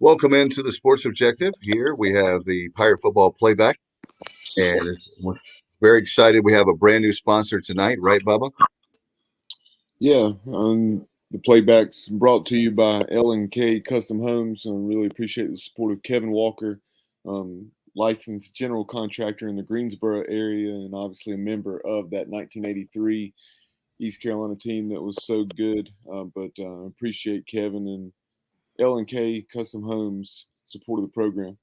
Welcome into the Sports Objective. Here we have the Pirate Football Playback, and we're very excited. We have a brand new sponsor tonight, right, Bubba? Yeah, the Playback's brought to you by L&K Custom Homes. I really appreciate the support of Kevin Walker, licensed general contractor in the Greensboro area, and obviously a member of that 1983 East Carolina team that was so good. But appreciate Kevin and L&K Custom Homes support of the program.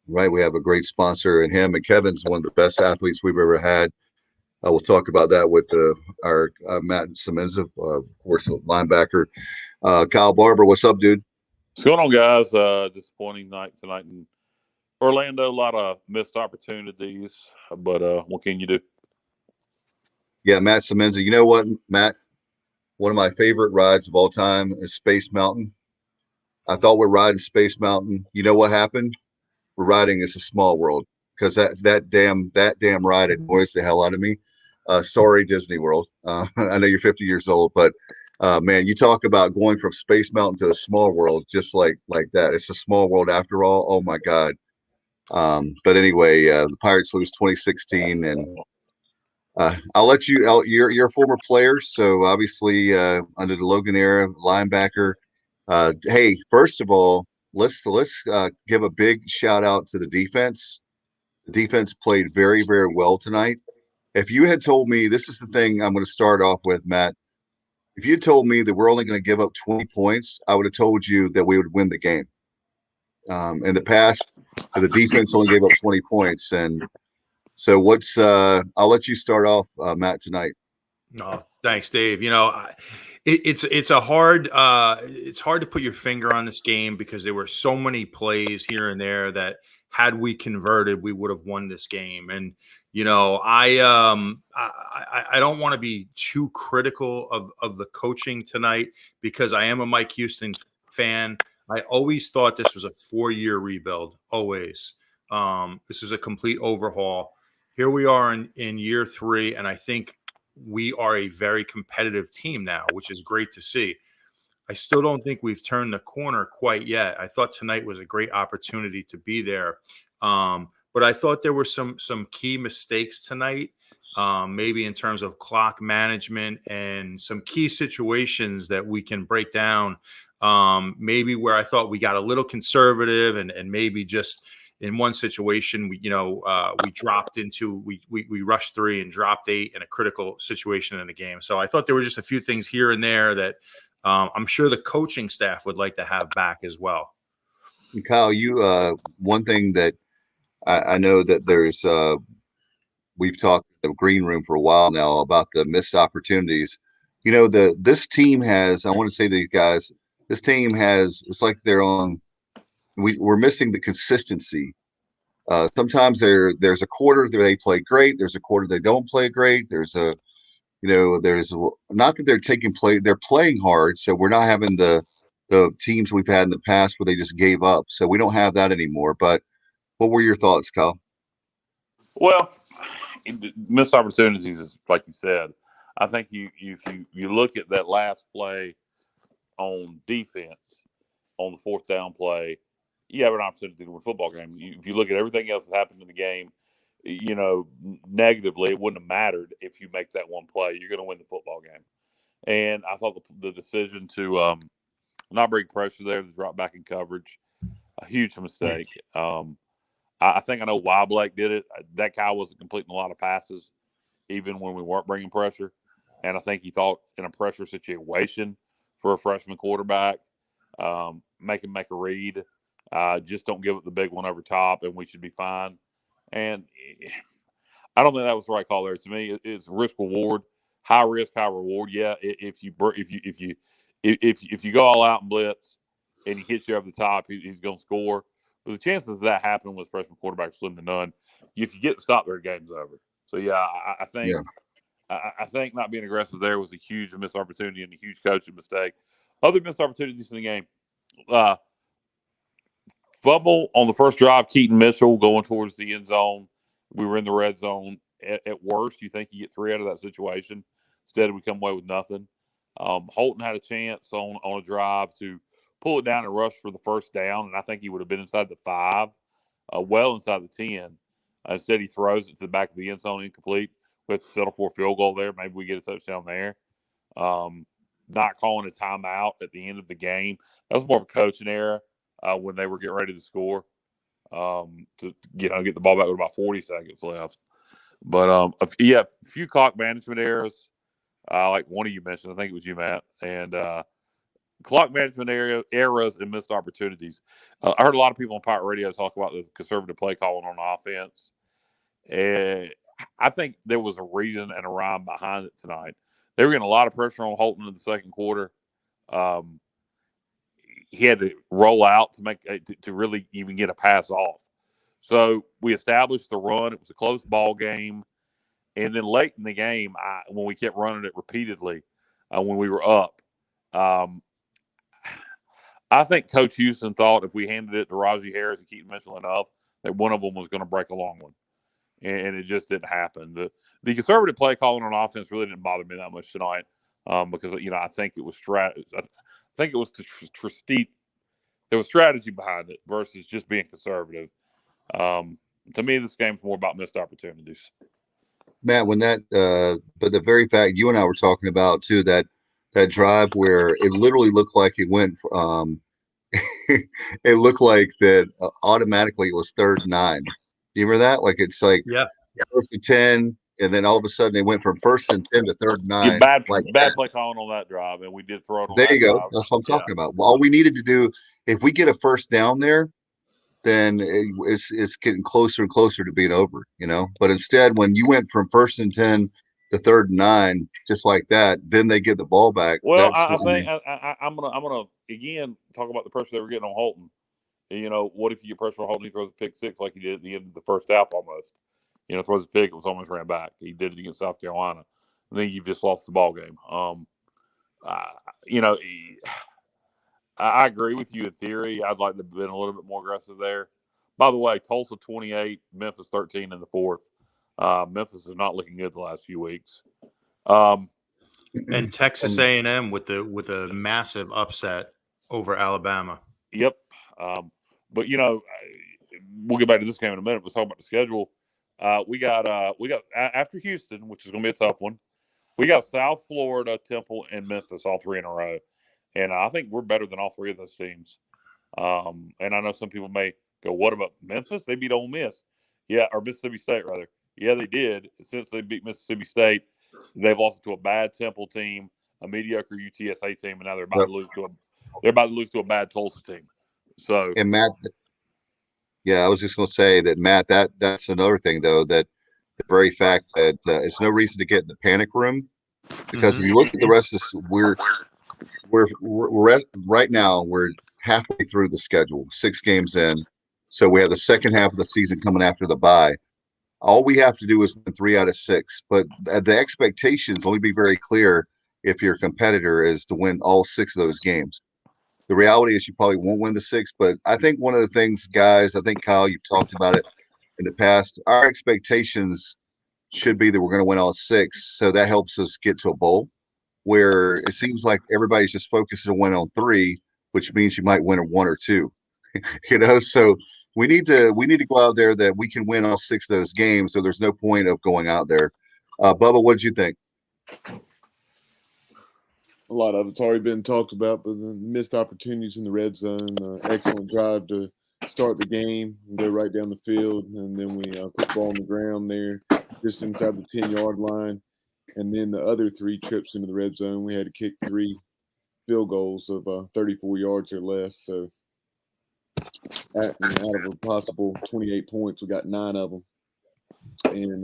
Right, we have a great sponsor in him, and Kevin's one of the best athletes we've ever had. We'll talk about that with our Matt Semenza, of course, linebacker. Kyle Barber, what's up, dude? What's going on, guys? Disappointing night tonight in Orlando. A lot of missed opportunities, but what can you do? Yeah, Matt Semenza. You know what, Matt? One of my favorite rides of all time is Space Mountain. I thought we're riding Space Mountain. You know what happened? We're riding It's a Small World, because that damn ride annoys the hell out of me. Sorry, Disney World. I know you're 50 years old, but man, you talk about going from Space Mountain to a small world, just like that. It's a small world after all. Oh my God. But anyway, the Pirates lose 2016, and I'll let you. You're a former player, so obviously under the Logan era, linebacker. Hey, first of all, let's give a big shout out to the defense. The defense played very, very well tonight. If you had told me, this is the thing I'm going to start off with, Matt. If you had told me that we're only going to give up 20 points, I would have told you that we would win the game. In the past, the defense only gave up 20 points, and so I'll let you start off, Matt, tonight. No, thanks, Dave. You know, it's hard to put your finger on this game because there were so many plays here and there that had we converted, we would have won this game. And you know, I don't want to be too critical of the coaching tonight because I am a Mike Houston fan. I always thought this was a 4-year rebuild. Always, this is a complete overhaul. Here we are in year 3, and I think we are a very competitive team now, which is great to see. I still don't think we've turned the corner quite yet. I thought tonight was a great opportunity to be there. But I thought there were some key mistakes tonight, maybe in terms of clock management and some key situations that we can break down. Maybe where I thought we got a little conservative and maybe just in one situation, we dropped into we rushed 3 and dropped 8 in a critical situation in the game. So I thought there were just a few things here and there that I'm sure the coaching staff would like to have back as well. And Kyle, you one thing that I know that there's we've talked in the green room for a while now about the missed opportunities. You know, this team has, I want to say to you guys, this team has, it's like they're on, we're missing the consistency. Sometimes there's a quarter that they play great. There's a quarter they don't play great. There's not that they're playing hard. So we're not having the teams we've had in the past where they just gave up. So we don't have that anymore. But what were your thoughts, Kyle? Well, missed opportunities is like you said. I think if you look at that last play on defense on the 4th down play, you have an opportunity to win a football game. If you look at everything else that happened in the game, you know, negatively, it wouldn't have mattered if you make that one play. You're going to win the football game. And I thought the decision to not bring pressure there, to drop back in coverage, a huge mistake. I think I know why Blake did it. That guy wasn't completing a lot of passes, even when we weren't bringing pressure. And I think he thought in a pressure situation for a freshman quarterback, make him make a read. Just don't give it the big one over top, and we should be fine. And I don't think that was the right call there. To me, it's risk reward, high risk, high reward. Yeah, if you go all out and blitz, and he hits you over the top, he's going to score. But the chances of that happening with freshman quarterback slim to none. If you get the stop there, the game's over. So yeah, I think I think not being aggressive there was a huge missed opportunity and a huge coaching mistake. Other missed opportunities in the game. Fumble on the first drive, Keaton Mitchell going towards the end zone. We were in the red zone. At worst, you think you get 3 out of that situation. Instead, we come away with nothing. Holton had a chance on a drive to pull it down and rush for the first down, and I think he would have been inside the 5, well inside the 10. Instead, he throws it to the back of the end zone incomplete. We have to settle for a field goal there. Maybe we get a touchdown there. Not calling a timeout at the end of the game. That was more of a coaching error when they were getting ready to score. To get the ball back with about 40 seconds left. But a few clock management errors, like one of you mentioned. I think it was you, Matt, and clock management errors and missed opportunities. I heard a lot of people on Pirate Radio talk about the conservative play calling on offense, and I think there was a reason and a rhyme behind it tonight. They were getting a lot of pressure on Holton in the second quarter. He had to roll out to really even get a pass off. So we established the run. It was a close ball game. And then late in the game, when we kept running it repeatedly, when we were up, I think Coach Houston thought if we handed it to Raji Harris and Keaton Mitchell enough, that one of them was going to break a long one. And it just didn't happen. The conservative play calling on offense really didn't bother me that much tonight because, I think it was strategy. I think it was there was strategy behind it versus just being conservative. To me, this game's more about missed opportunities. Matt, but the very fact you and I were talking about too, that drive where it literally looked like it went, it looked like that automatically it was 3rd and 9. Do you remember that? Like it's like 1st and 10, and then all of a sudden it went from 1st and 10 to 3rd and 9. Bad play calling on that drive, and we did throw it on there you go. drive. That's what I'm talking about. Well, all we needed to do, if we get a first down there, then it's getting closer and closer to being over, But instead, when you went from 1st and 10 to 3rd and 9, just like that, then they get the ball back. Well, I think I'm gonna again talk about the pressure they were getting on Holton. What if you get pressure on Holton? He throws a pick 6 like he did at the end of the first half almost. Throws a pick, it was almost ran back. He did it against South Carolina. I think you've just lost the ball game. I agree with you in theory. I'd like to have been a little bit more aggressive there. By the way, Tulsa 28, Memphis 13 in the 4th. Memphis is not looking good the last few weeks. And Texas A&M with a massive upset over Alabama. Yep. But we'll get back to this game in a minute. Let's talk about the schedule. We got after Houston, which is going to be a tough one. We got South Florida, Temple, and Memphis, all 3 in a row. And I think we're better than all 3 of those teams. And I know some people may go, what about Memphis? They beat Ole Miss. Yeah, or Mississippi State, rather. Yeah, they did. Since they beat Mississippi State, they've lost to a bad Temple team, a mediocre UTSA team, and now they're about to lose to a bad Tulsa team. So, and Matt, I was just going to say that, Matt, that's another thing, though, that the very fact that it's no reason to get in the panic room, because if you look at the rest of this, we're right now, we're halfway through the schedule, 6 games in. So we have the second half of the season coming after the bye. All we have to do is win 3 out of 6. But the expectations, let me be very clear, if you're a competitor, is to win all 6 of those games. The reality is you probably won't win the 6, but I think one of the things, guys, I think, Kyle, you've talked about it in the past, our expectations should be that we're going to win all 6. So that helps us get to a bowl, where it seems like everybody's just focused to win on 3, which means you might win 1 or 2. So we need to go out there that we can win all 6 of those games. So there's no point of going out there. Bubba, what did you think? A lot of it's already been talked about, but the missed opportunities in the red zone, excellent drive to start the game and go right down the field. And then we put the ball on the ground there just inside the 10-yard line. And then the other 3 trips into the red zone, we had to kick 3 field goals of 34 yards or less. So out of a possible 28 points, we got 9 of them. And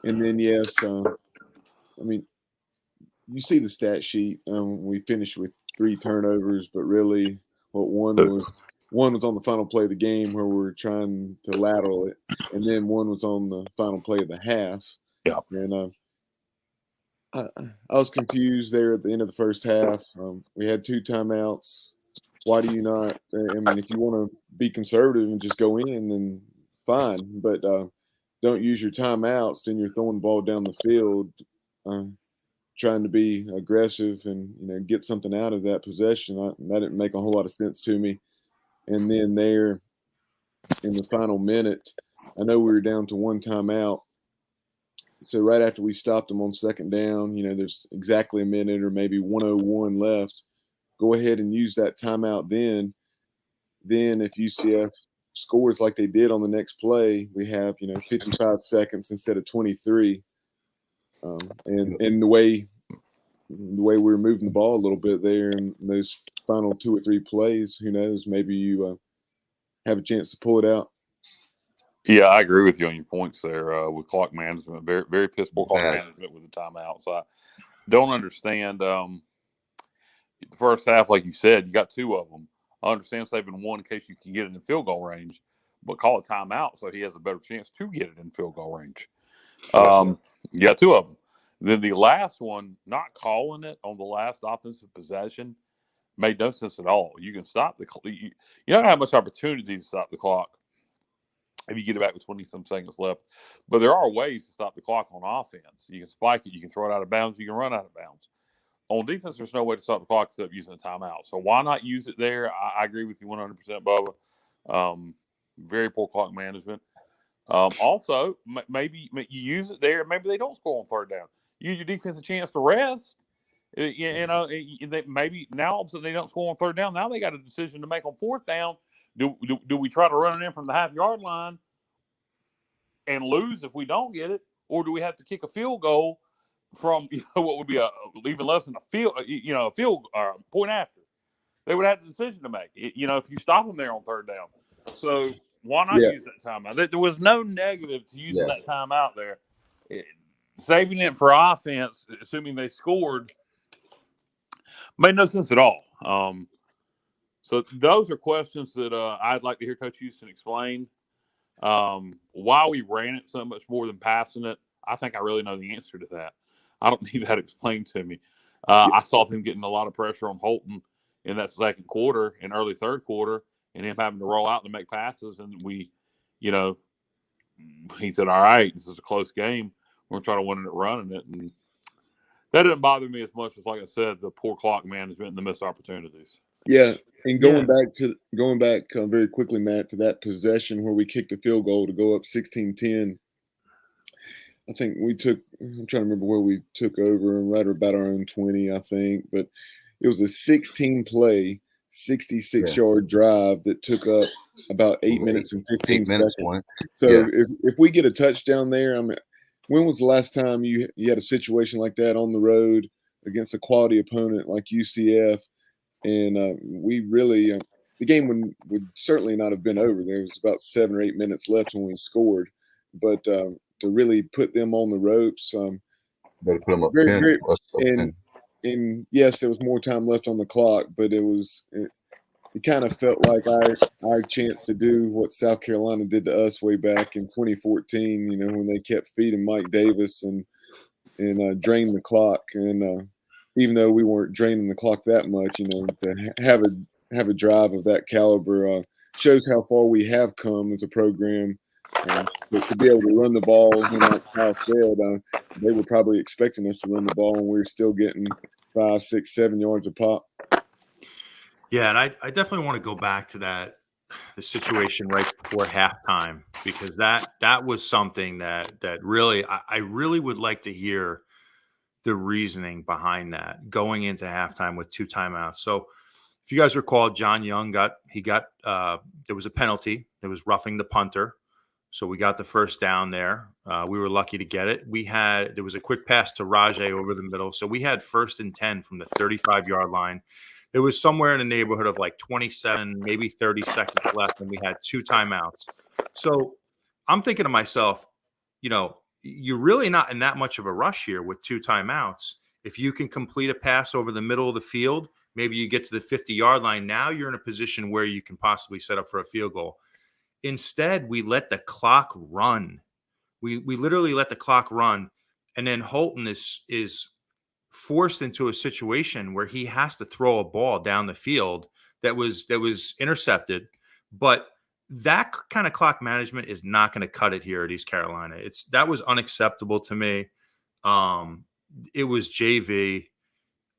and then you see the stat sheet. We finished with 3 turnovers, but really, one was on the final play of the game where we were trying to lateral it, and then one was on the final play of the half. Yeah. And I was confused there at the end of the first half. We had 2 timeouts. Why do you not? If you want to be conservative and just go in, then fine. But don't use your timeouts. Then you're throwing the ball down the field, trying to be aggressive and, get something out of that possession. That didn't make a whole lot of sense to me. And then there in the final minute, I know we were down to one timeout. So right after we stopped them on second down, there's exactly a minute or maybe 1:01 left. Go ahead and use that timeout then. Then if UCF scores like they did on the next play, we have, 55 seconds instead of 23. And the way we were moving the ball a little bit there in those final 2 or 3 plays, who knows, maybe you have a chance to pull it out. Yeah, I agree with you on your points there with clock management. Very, very piss poor clock management with the timeouts. I don't understand the first half, like you said, you got 2 of them. I understand saving 1 in case you can get it in field goal range, but call a timeout so he has a better chance to get it in field goal range. You got 2 of them. Then the last one, not calling it on the last offensive possession, made no sense at all. You can stop the clock. You don't have much opportunity to stop the clock if you get it back with 20-some seconds left. But there are ways to stop the clock on offense. You can spike it. You can throw it out of bounds. You can run out of bounds. On defense, there's no way to stop the clock except using a timeout. So why not use it there? I agree with you 100%, Bubba. Very poor clock management. Also, maybe you use it there. Maybe they don't score on third down. Use your defense a chance to rest. Maybe now all of a sudden they don't score on third down. Now they got a decision to make on fourth down. Do we try to run it in from the half-yard line and lose if we don't get it, or do we have to kick a field goal from what would be even less than a field point after? They would have the decision to make. If you stop them there on third down, so why not use that timeout? There was no negative to using that timeout there. Saving it for offense, assuming they scored, made no sense at all. So those are questions that I'd like to hear Coach Houston explain. Why we ran it so much more than passing it, I think I really know the answer to that. I don't need that explained to me. I saw them getting a lot of pressure on Holton in that second quarter and early third quarter, and him having to roll out to make passes. And he said, all right, this is a close game. We're going to try to win it running it. And that didn't bother me as much as, like I said, the poor clock management and the missed opportunities. Yeah, and going back very quickly, Matt, to that possession where we kicked a field goal to go up 16-10. I think I'm trying to remember where we took over, right about our own 20, I think. But it was a 16-play, 66-yard drive that took up about 8 minutes and 15 seconds. So if we get a touchdown there, I mean, when was the last time you had a situation like that on the road against a quality opponent like UCF? And we really the game would certainly not have been over. There was about 7 or 8 minutes left when we scored. But to really put them on the ropes, better put them up very, and yes, there was more time left on the clock, but it kind of felt like our chance to do what South Carolina did to us way back in 2014. When they kept feeding Mike Davis and drained the clock. And even though we weren't draining the clock that much, to have a drive of that caliber shows how far we have come as a program. But to be able to run the ball, like Kyle said, they were probably expecting us to run the ball, and we were still getting 5, 6, 7 yards a pop. Yeah, and I definitely want to go back to the situation right before halftime, because that was something that really I really would like to hear the reasoning behind that going into halftime with 2 timeouts. So if you guys recall, John Young got there was a penalty. It was roughing the punter. So we got the first down there. We were lucky to get it. There was a quick pass to Rajay over the middle. So we had 1st and 10 from the 35-yard line. It was somewhere in the neighborhood of like 27, maybe 30 seconds left, and we had 2 timeouts. So I'm thinking to myself, you're really not in that much of a rush here with 2 timeouts. If you can complete a pass over the middle of the field, maybe you get to the 50-yard line. Now you're in a position where you can possibly set up for a field goal. Instead, we let the clock run. We literally let the clock run, and then Holton is forced into a situation where he has to throw a ball down the field that was intercepted. But that kind of clock management is not going to cut it here at East Carolina. That was unacceptable to me. it was JV.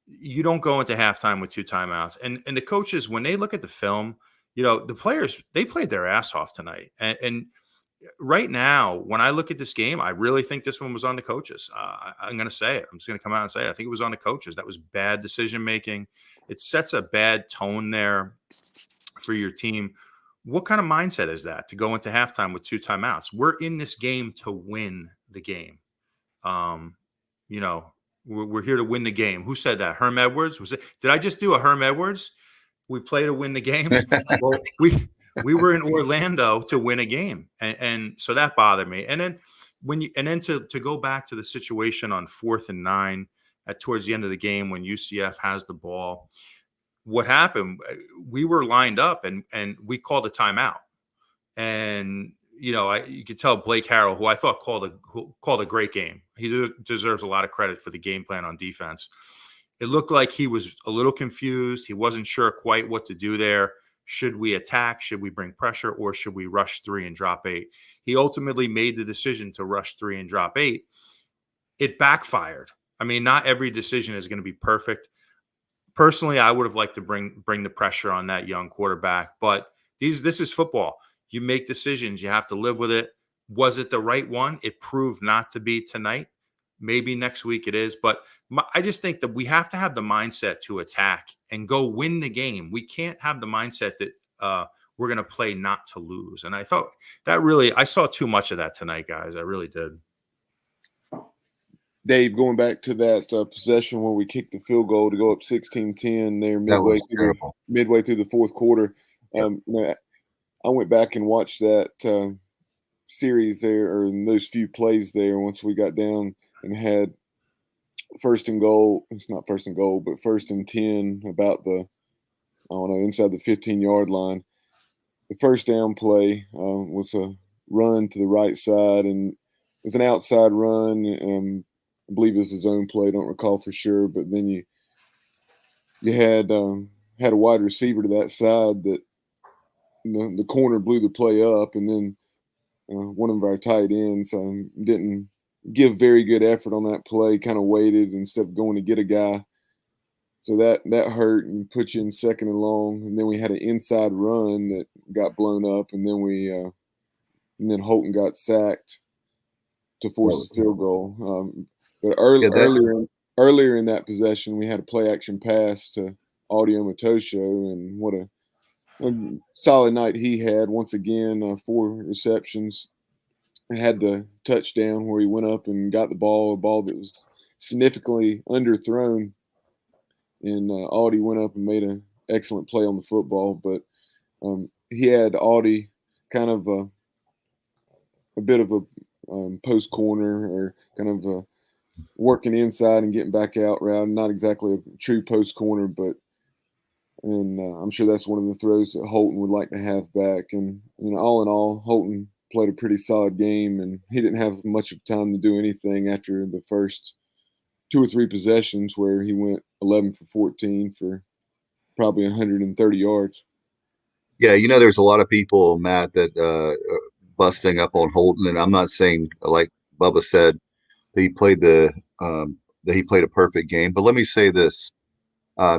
You don't go into halftime with 2 timeouts. And the coaches, when they look at the film, the players, they played their ass off tonight. And right now, when I look at this game, I really think this one was on the coaches. I'm going to say it. I'm just going to come out and say it. I think it was on the coaches. That was bad decision making. It sets a bad tone there for your team. What kind of mindset is that to go into halftime with 2 timeouts? We're in this game to win the game. We're here to win the game. Who said that? Herm Edwards? Did I just do a Herm Edwards? We play to win the game. Well, we were in Orlando to win a game, and so that bothered me. And then to go back to the situation on 4th and 9 towards the end of the game when UCF has the ball, what happened? We were lined up and we called a timeout, and you could tell Blake Harrell, who I thought called a great game. He deserves a lot of credit for the game plan on defense. It looked like he was a little confused. He wasn't sure quite what to do there. Should we attack? Should we bring pressure? Or should we rush 3 and drop 8? He ultimately made the decision to rush 3 and drop 8. It backfired. I mean, not every decision is going to be perfect. Personally, I would have liked to bring the pressure on that young quarterback. But this is football. You make decisions. You have to live with it. Was it the right one? It proved not to be tonight. Maybe next week it is. But I just think that we have to have the mindset to attack and go win the game. We can't have the mindset that we're going to play not to lose. And I thought I saw too much of that tonight, guys. I really did. Dave, going back to that possession where we kicked the field goal to go up 16-10 there midway through the fourth quarter. Yep. I went back and watched that series there, or in those few plays there, once we got down and had first and goal. It's not first and goal, but 1st and 10 about inside the 15-yard line. The first down play was a run to the right side, and it was an outside run. I believe it was his own play. Don't recall for sure, but then you had a wide receiver to that side that the corner blew the play up, and then one of our tight ends didn't give very good effort on that play, kind of waited instead of going to get a guy. So that hurt and put you in 2nd and long. And then we had an inside run that got blown up, and then Holton got sacked to force the field goal. But earlier in that possession, we had a play action pass to Audio Matosho, and what a solid night he had. Once again, 4 receptions. Had the touchdown where he went up and got a ball that was significantly underthrown, and Audie went up and made an excellent play on the football. But he had Audie kind of a bit of a post corner, or kind of working inside and getting back out route. Not exactly a true post corner, but I'm sure that's one of the throws that Holton would like to have back. And all in all, Holton played a pretty solid game, and he didn't have much of time to do anything after the first 2 or 3 possessions where he went 11 for 14 for probably 130 yards. Yeah, there's a lot of people, Matt, that busting up on Holton, and I'm not saying, like Bubba said, that he played a perfect game. But let me say this: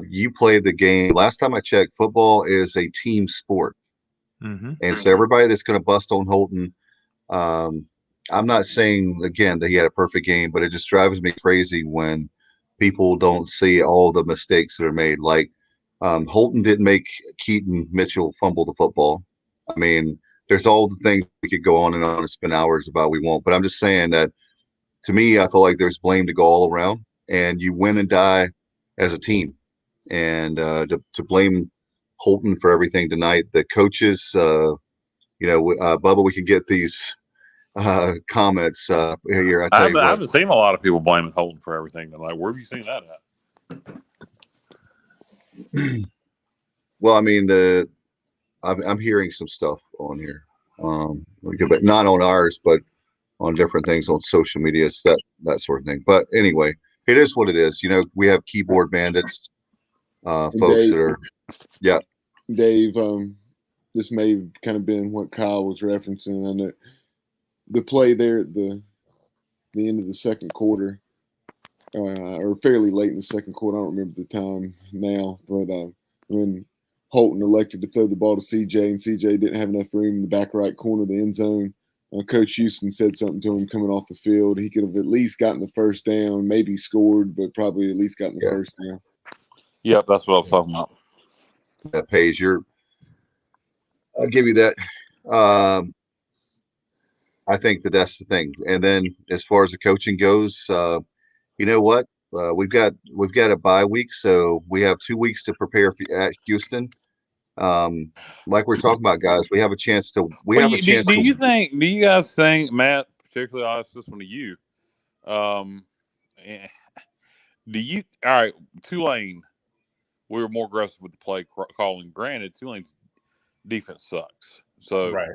you played the game. Last time I checked, football is a team sport. Mm-hmm. And so everybody that's going to bust on Holton, I'm not saying, again, that he had a perfect game, but it just drives me crazy when people don't see all the mistakes that are made. Like Holton didn't make Keaton Mitchell fumble the football. I mean, there's all the things we could go on and spend hours about. We won't. But I'm just saying that, to me, I feel like there's blame to go all around, and you win and die as a team. And to blame Holton for everything tonight, the coaches, Bubba, we can get these comments here. I haven't seen a lot of people blaming Holton for everything tonight. Where have you seen that at? Well, I mean, I'm hearing some stuff on here, but not on ours, but on different things on social media, that sort of thing. But anyway, it is what it is. We have keyboard bandits, folks Dave, that are, yeah. Dave, this may have kind of been what Kyle was referencing. I know the play there at the end of the second quarter, or fairly late in the second quarter. I don't remember the time now, but when Holton elected to throw the ball to CJ, and CJ didn't have enough room in the back right corner of the end zone. Coach Houston said something to him coming off the field. He could have at least gotten the first down, maybe scored, but probably at least gotten the first down. Yep, that's what I was talking about. That pays I'll give you that. I think that's the thing. And then as far as the coaching goes, you know what? We've got a bye week, so we have 2 weeks to prepare at Houston. Like we're talking about, guys, we have a chance to. Do you guys think, Matt, particularly I'll ask this one to you? Do you? All right, Tulane. We were more aggressive with the play calling. Granted, Tulane's defense sucks, so Right.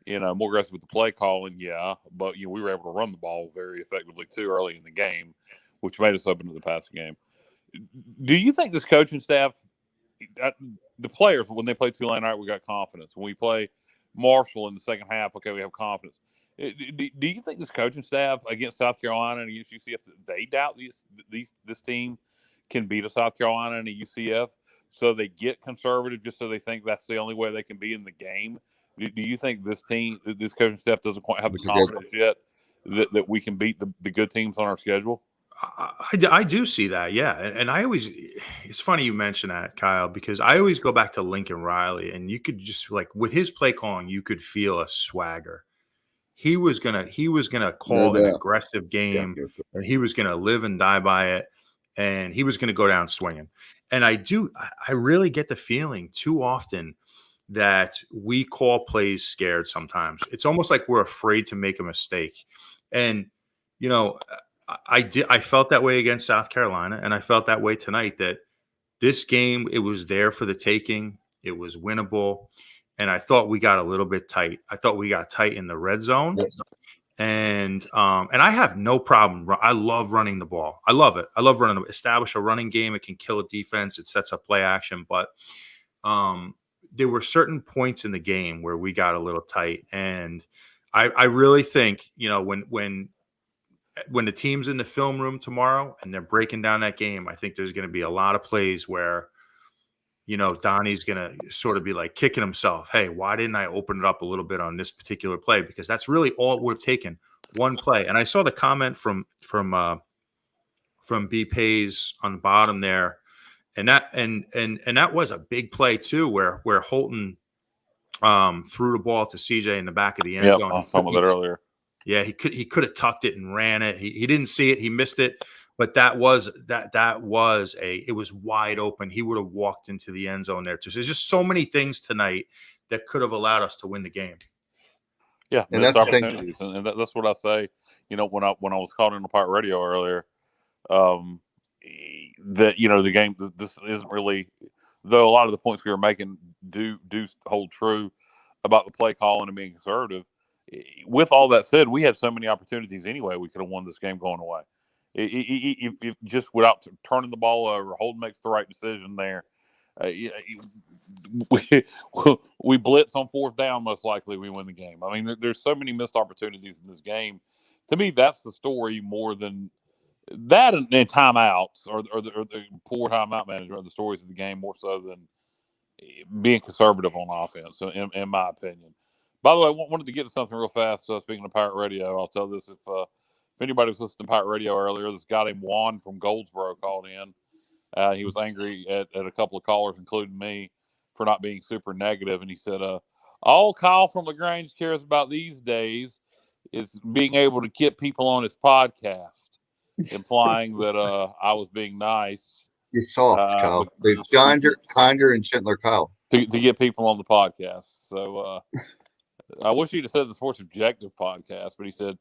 More aggressive with the play calling, yeah. But we were able to run the ball very effectively too early in the game, which made us open to the passing game. Do you think this coaching staff, the players, when they play Tulane, all right, we got confidence. When we play Marshall in the second half, okay, we have confidence. Do you think this coaching staff against South Carolina and against UCF, they doubt this team can beat a South Carolina and a UCF, so they get conservative just so they think that's the only way they can be in the game? Do you think this coaching staff doesn't quite have the confidence yet that we can beat the good teams on our schedule? I do see that, yeah. And I always, it's funny you mention that, Kyle, because I always go back to Lincoln Riley, and you could just with his play calling, you could feel a swagger. He was gonna call an aggressive game, and he was gonna live and die by it, and he was gonna go down swinging. And I really get the feeling too often that we call plays scared sometimes. It's almost like we're afraid to make a mistake. And, I felt that way against South Carolina, and I felt that way tonight, that this game, it was there for the taking. It was winnable. And I thought we got a little bit tight. I thought we got tight in the red zone. Yes. And I have no problem. I love running the ball. I love it. I love establish a running game. It can kill a defense. It sets up play action. But there were certain points in the game where we got a little tight. And I really think, when the team's in the film room tomorrow and they're breaking down that game, I think there's going to be a lot of plays where, Donnie's going to sort of be like kicking himself. Hey, why didn't I open it up a little bit on this particular play? Because that's really all we've taken, one play. And I saw the comment from B Pays on the bottom there. And that was a big play too, where Holton threw the ball to CJ in the back of the end zone. I was talking about that earlier. Yeah, he could have tucked it and ran it. He didn't see it. He missed it. But it was wide open. He would have walked into the end zone there too. So there's just so many things tonight that could have allowed us to win the game. Yeah, and that's opportunities, and that's what I say. When I was calling on the Pirate Radio earlier, that the game, this isn't really, though a lot of the points we were making do hold true about the play calling and being conservative. With all that said, we had so many opportunities anyway. We could have won this game going away. If just without turning the ball over, Holden makes the right decision there. We blitz on fourth down, most likely we win the game. I mean, there's so many missed opportunities in this game. To me, that's the story more than that, and timeouts or the poor timeout management are the stories of the game more so than being conservative on offense, in my opinion. By the way, I wanted to get to something real fast. Speaking of Pirate Radio, I'll tell this: if anybody was listening to Pirate Radio earlier, this guy named Juan from Goldsboro called in. He was angry at a couple of callers, including me, for not being super negative. And he said, all Kyle from LaGrange cares about these days is being able to get people on his podcast, implying that I was being nice. You're soft, Kyle. They're kinder and gentler, Kyle. To get people on the podcast. So I wish he'd have said the Sports Objective podcast, but he said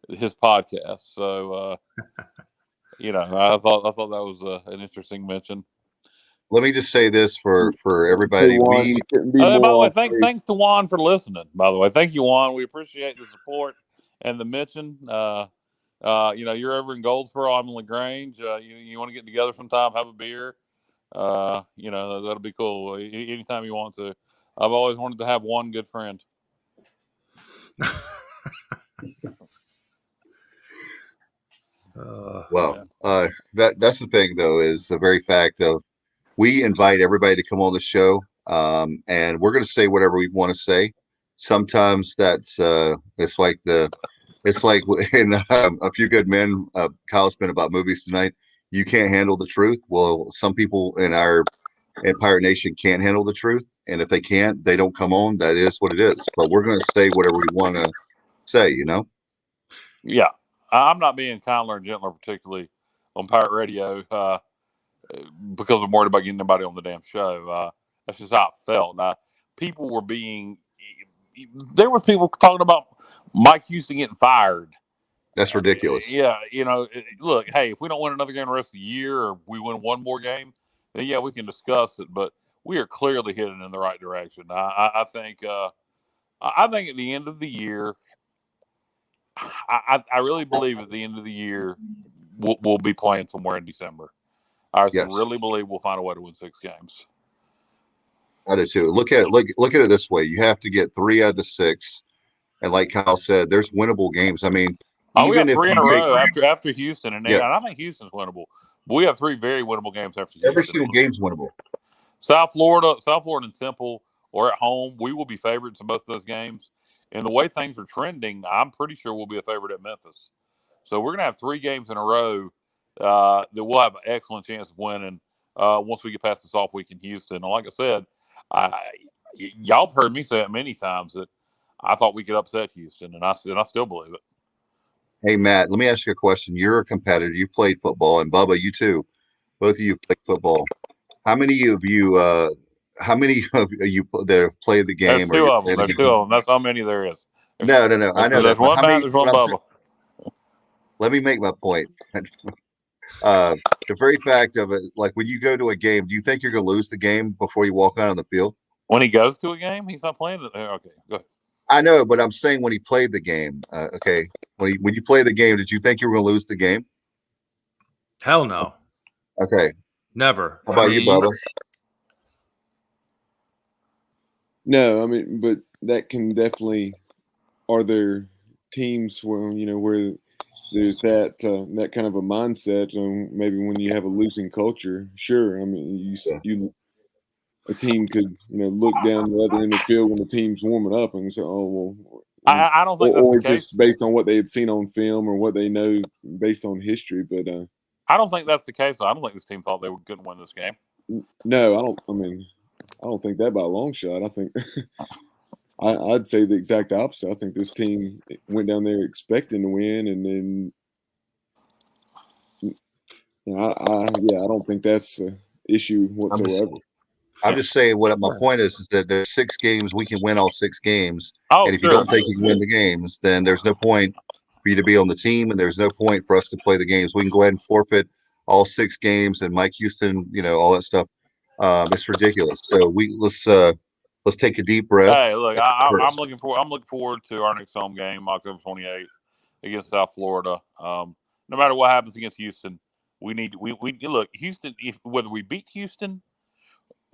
his podcast. So, I thought that was an interesting mention. Let me just say this for everybody. By the way, thanks to Juan for listening. By the way, thank you, Juan. We appreciate the support and the mention. You're over in Goldsboro. I'm in LaGrange. You want to get together sometime, have a beer. That'll be cool. Anytime you want to. I've always wanted to have one good friend. Well, That's the thing though, is the very fact of we invite everybody to come on the show, and we're going to say whatever we want to say. Sometimes that's it's like in A Few Good Men, Kyle's been about movies tonight. You can't handle the truth. Well, some people in our Empire Nation can't handle the truth, and if they can't, they don't come on. That is what it is. But we're going to say whatever we want to say. Yeah, I'm not being kindler and gentler, particularly on pirate radio, because I'm worried about getting anybody on the damn show. That's just how I felt. People were being, there were people talking about Mike Houston getting fired. That's ridiculous. Yeah, look, hey, if we don't win another game the rest of the year, or we win one more game, then yeah, we can discuss it. But we are clearly heading in the right direction. I think. I think at the end of the year, I really believe at the end of the year we'll be playing somewhere in December. I Yes, really believe we'll find a way to win 6 games. I do too. Look at it this way: you have to get 3 out of the 6, and like Kyle said, there's winnable games. I mean, We got even if 3 in you a take row after Houston, and yeah, I think Houston's winnable. But we have 3 very winnable games after every Houston. single game's winnable. South Florida, and Temple are at home. We will be favorites in both of those games. And the way things are trending, I'm pretty sure we'll be a favorite at Memphis. So we're going to have 3 games in a row that we'll have an excellent chance of winning once we get past this off week in Houston. And like I said, y'all have heard me say it many times that I thought we could upset Houston, and I still believe it. Hey Matt, let me ask you a question. You're a competitor. You've played football, and Bubba, you too. Both of you played football. How many of you? How many of you that have played the There's game or 2 you of play them. the There's 2 game? of them. That's how many there is. No, no, no. I know There's that. But one how Matt. many? There's one Bubba. Let me make my point. The very fact of it, like when you go to a game, do you think you're going to lose the game before you walk out on the field? When he goes to a game, he's not playing it. Okay, go ahead. I know, but I'm saying when he played the game. Okay, when you play the game, did you think you were going to lose the game? Hell no. Okay. Never. How about you, Bubba? No, I mean, but that can definitely. Are there teams where where there's that that kind of a mindset, maybe when you have a losing culture? Sure, I mean, a team could look down the other end of the field when the team's warming up and say, oh well, I don't think that's the case. Just based on what they had seen on film or what they know based on history. But I don't think that's the case. I don't think this team thought they couldn't win this game. No, I don't. I mean, I don't think that by a long shot. I think I'd say the exact opposite. I think this team went down there expecting to win, and then I don't think that's an issue whatsoever. I'm just saying what my point is that there's 6 games. We can win all 6 games. Oh, and if you don't think you can win the games, then there's no point for you to be on the team, and there's no point for us to play the games. We can go ahead and forfeit all 6 games and Mike Houston, all that stuff. It's ridiculous. So let's take a deep breath. Hey, look, I'm looking forward to our next home game, October 28th against South Florida. No matter what happens against Houston, we look Houston. Whether we beat Houston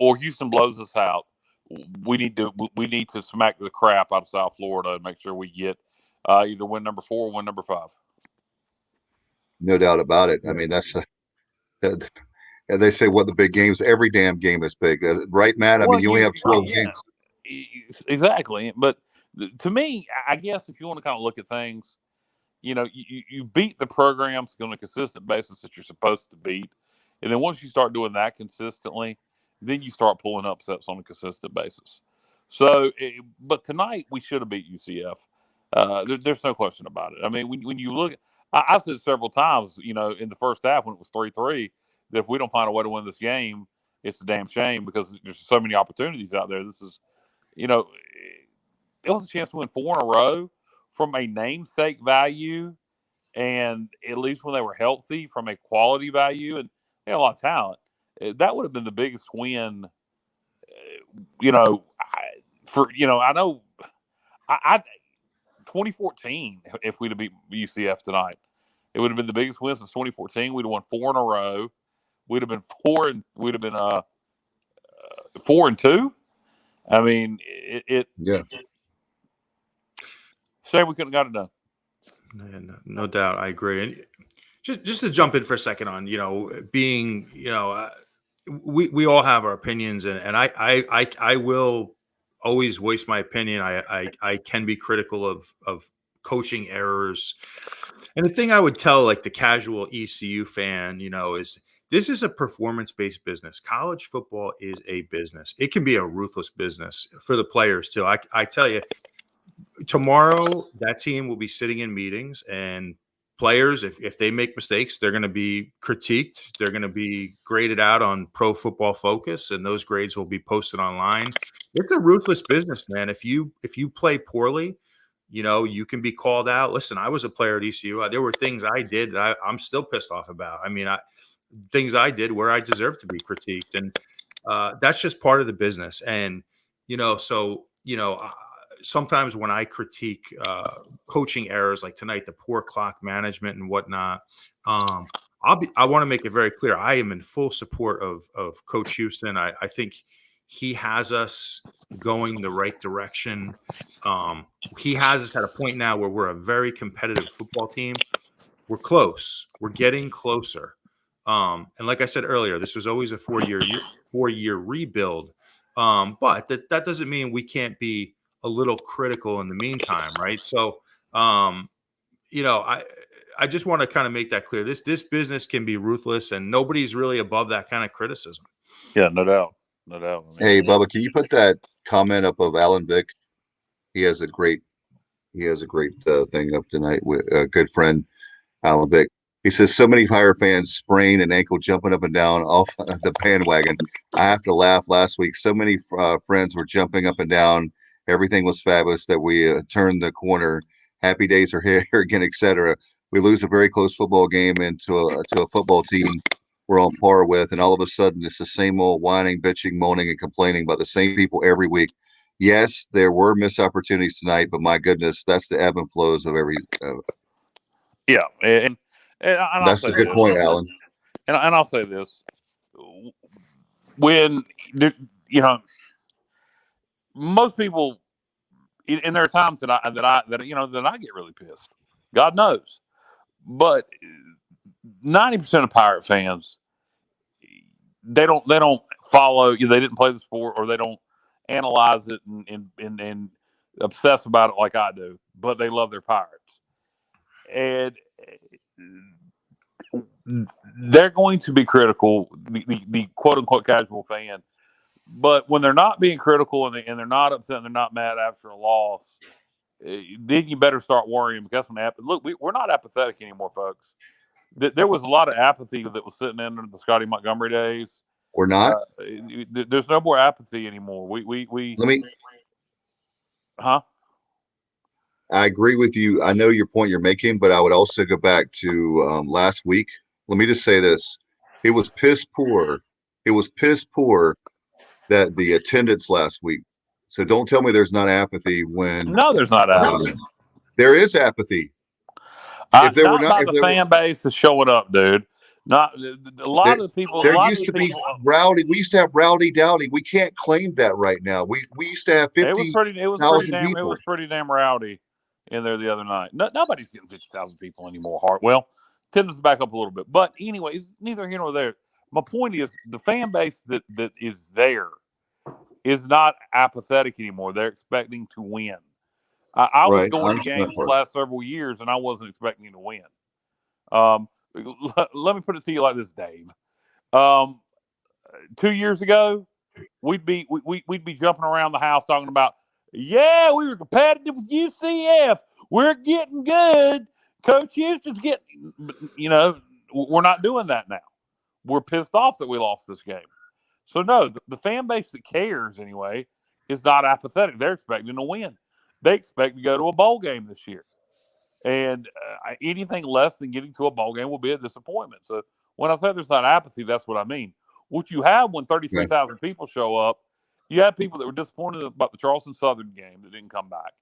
or Houston blows us out, we need to smack the crap out of South Florida and make sure we get either win number 4 or win number 5. No doubt about it. I mean, that's they say what the big games. Every damn game is big, right, Matt? I mean, you only have 12 games. Exactly, but to me, I guess if you want to kind of look at things, you beat the programs on a consistent basis that you're supposed to beat, and then once you start doing that consistently, then you start pulling upsets on a consistent basis. So, but tonight we should have beat UCF. There's no question about it. I mean, when you look, I said several times, in the first half when it was 3-3, that if we don't find a way to win this game, it's a damn shame because there's so many opportunities out there. This is, it was a chance to win 4 in a row from a namesake value, and at least when they were healthy, from a quality value, and they had a lot of talent. That would have been the biggest win. I know, 2014. If we'd have beat UCF tonight, it would have been the biggest win since 2014. We'd have won 4 in a row. We'd have been 4-2. I mean, yeah. Shame we couldn't have got it done. No doubt, I agree. And just to jump in for a second on, being, we all have our opinions, and I will always voice my opinion. I can be critical of coaching errors. And the thing I would tell like the casual ECU fan, is this is a performance-based business. College football is a business. It can be a ruthless business for the players too. I tell you, tomorrow that team will be sitting in meetings, and players, if they make mistakes, they're going to be critiqued. They're going to be graded out on Pro Football Focus, and those grades will be posted online. It's a ruthless business, man. If you play poorly, you can be called out. Listen, I was a player at ECU. There were things I did that I'm still pissed off about. I mean, things I did where I deserve to be critiqued, and that's just part of the business. And sometimes when I critique coaching errors like tonight, the poor clock management and whatnot, I want to make it very clear. I am in full support of Coach Houston. I think he has us going the right direction. He has us at a point now where we're a very competitive football team. We're close. We're getting closer. And like I said earlier, this was always a four-year rebuild. But that doesn't mean we can't be a little critical in the meantime, right? So, I just want to kind of make that clear. This business can be ruthless, and nobody's really above that kind of criticism. Yeah, no doubt. No doubt. I mean, Hey, Bubba, can you put that comment up of Alan Vick? He has a great thing up tonight with a good friend, Alan Vick. He says so many Pirate fans sprain an ankle jumping up and down off the bandwagon. I have to laugh. Last week, so many friends were jumping up and down. Everything was fabulous that we turned the corner. Happy days are here again, etc. We lose a very close football game into a football team we're on par with, and all of a sudden it's the same old whining, bitching, moaning, and complaining about the same people every week. Yes, there were missed opportunities tonight, but my goodness, that's the ebb and flows of every. Yeah, and I'll That's say a good this, point, Alan. and I'll say this: when most people, and there are times that I get really pissed. God knows, but 90% of Pirate fans, they don't follow. They didn't play the sport, or they don't analyze it and obsess about it like I do. But they love their Pirates, and they're going to be critical. The quote unquote casual fan. But when they're not being critical and they're not upset and they're not mad after a loss, then you better start worrying, because look, we're not apathetic anymore, folks. There was a lot of apathy that was sitting in the Scotty Montgomery days. We're not. There's no more apathy anymore. Let me. Huh? I agree with you. I know your point you're making, but I would also go back to last week. Let me just say this: it was piss poor. It was piss poor that the attendance last week. So don't tell me there's not apathy when. No, there's not apathy. There is apathy. If there were not by the fan base that's showing up, dude. Not a lot of the people. There used to be rowdy. We used to have rowdy dowdy. We can't claim that right now. We used to have 50,000 people. It was pretty damn rowdy in there the other night. Nobody's getting 50,000 people anymore. Well, attendance back up a little bit, but anyways, neither here nor there. My point is, the fan base that is there is not apathetic anymore. They're expecting to win. I was going to games the last several years, and I wasn't expecting to win. Let me put it to you like this, Dave. 2 years ago, we'd be jumping around the house talking about, yeah, we were competitive with UCF. We're getting good. Coach Houston's getting, we're not doing that now. We're pissed off that we lost this game. So no, the fan base that cares anyway is not apathetic. They're expecting to win. They expect to go to a bowl game this year. And anything less than getting to a bowl game will be a disappointment. So when I say there's not apathy, that's what I mean. What you have when 33,000 people show up, you have people that were disappointed about the Charleston Southern game that didn't come back.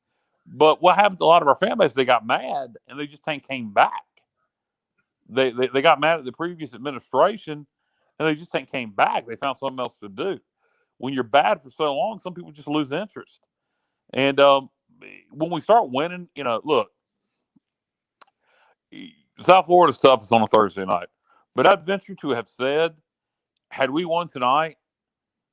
But what happened to a lot of our fan base, they got mad and they just came back. They got mad at the previous administration and they just came back. They found something else to do. When you're bad for so long, some people just lose interest. And when we start winning, look, South Florida's toughest on a Thursday night. But I'd venture to have said, had we won tonight,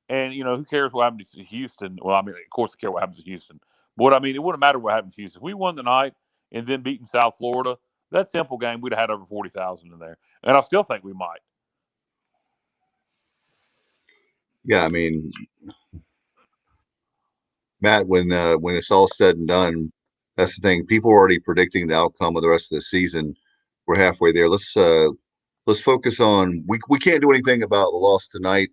and, who cares what happens to Houston? Well, I mean, of course, I care what happens to Houston. But, it wouldn't matter what happens to Houston. If we won tonight and then beaten South Florida, that simple game, we'd have had over 40,000 in there. And I still think we might. Yeah, Matt, when it's all said and done, that's the thing. People are already predicting the outcome of the rest of the season. We're halfway there. Let's focus on we can't do anything about the loss tonight.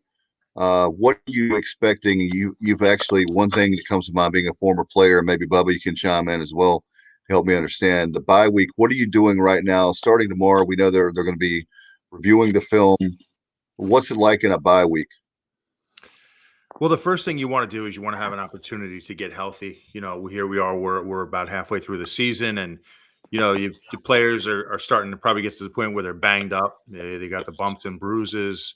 What are you expecting? You've actually, one thing that comes to mind being a former player, maybe Bubba, you can chime in as well, help me understand the bye week. What are you doing right now? Starting tomorrow, we know they're going to be reviewing the film. What's it like in a bye week? Well, the first thing you want to do is you want to have an opportunity to get healthy. Here we are, we're about halfway through the season, and the players are starting to probably get to the point where they're banged up. They got the bumps and bruises.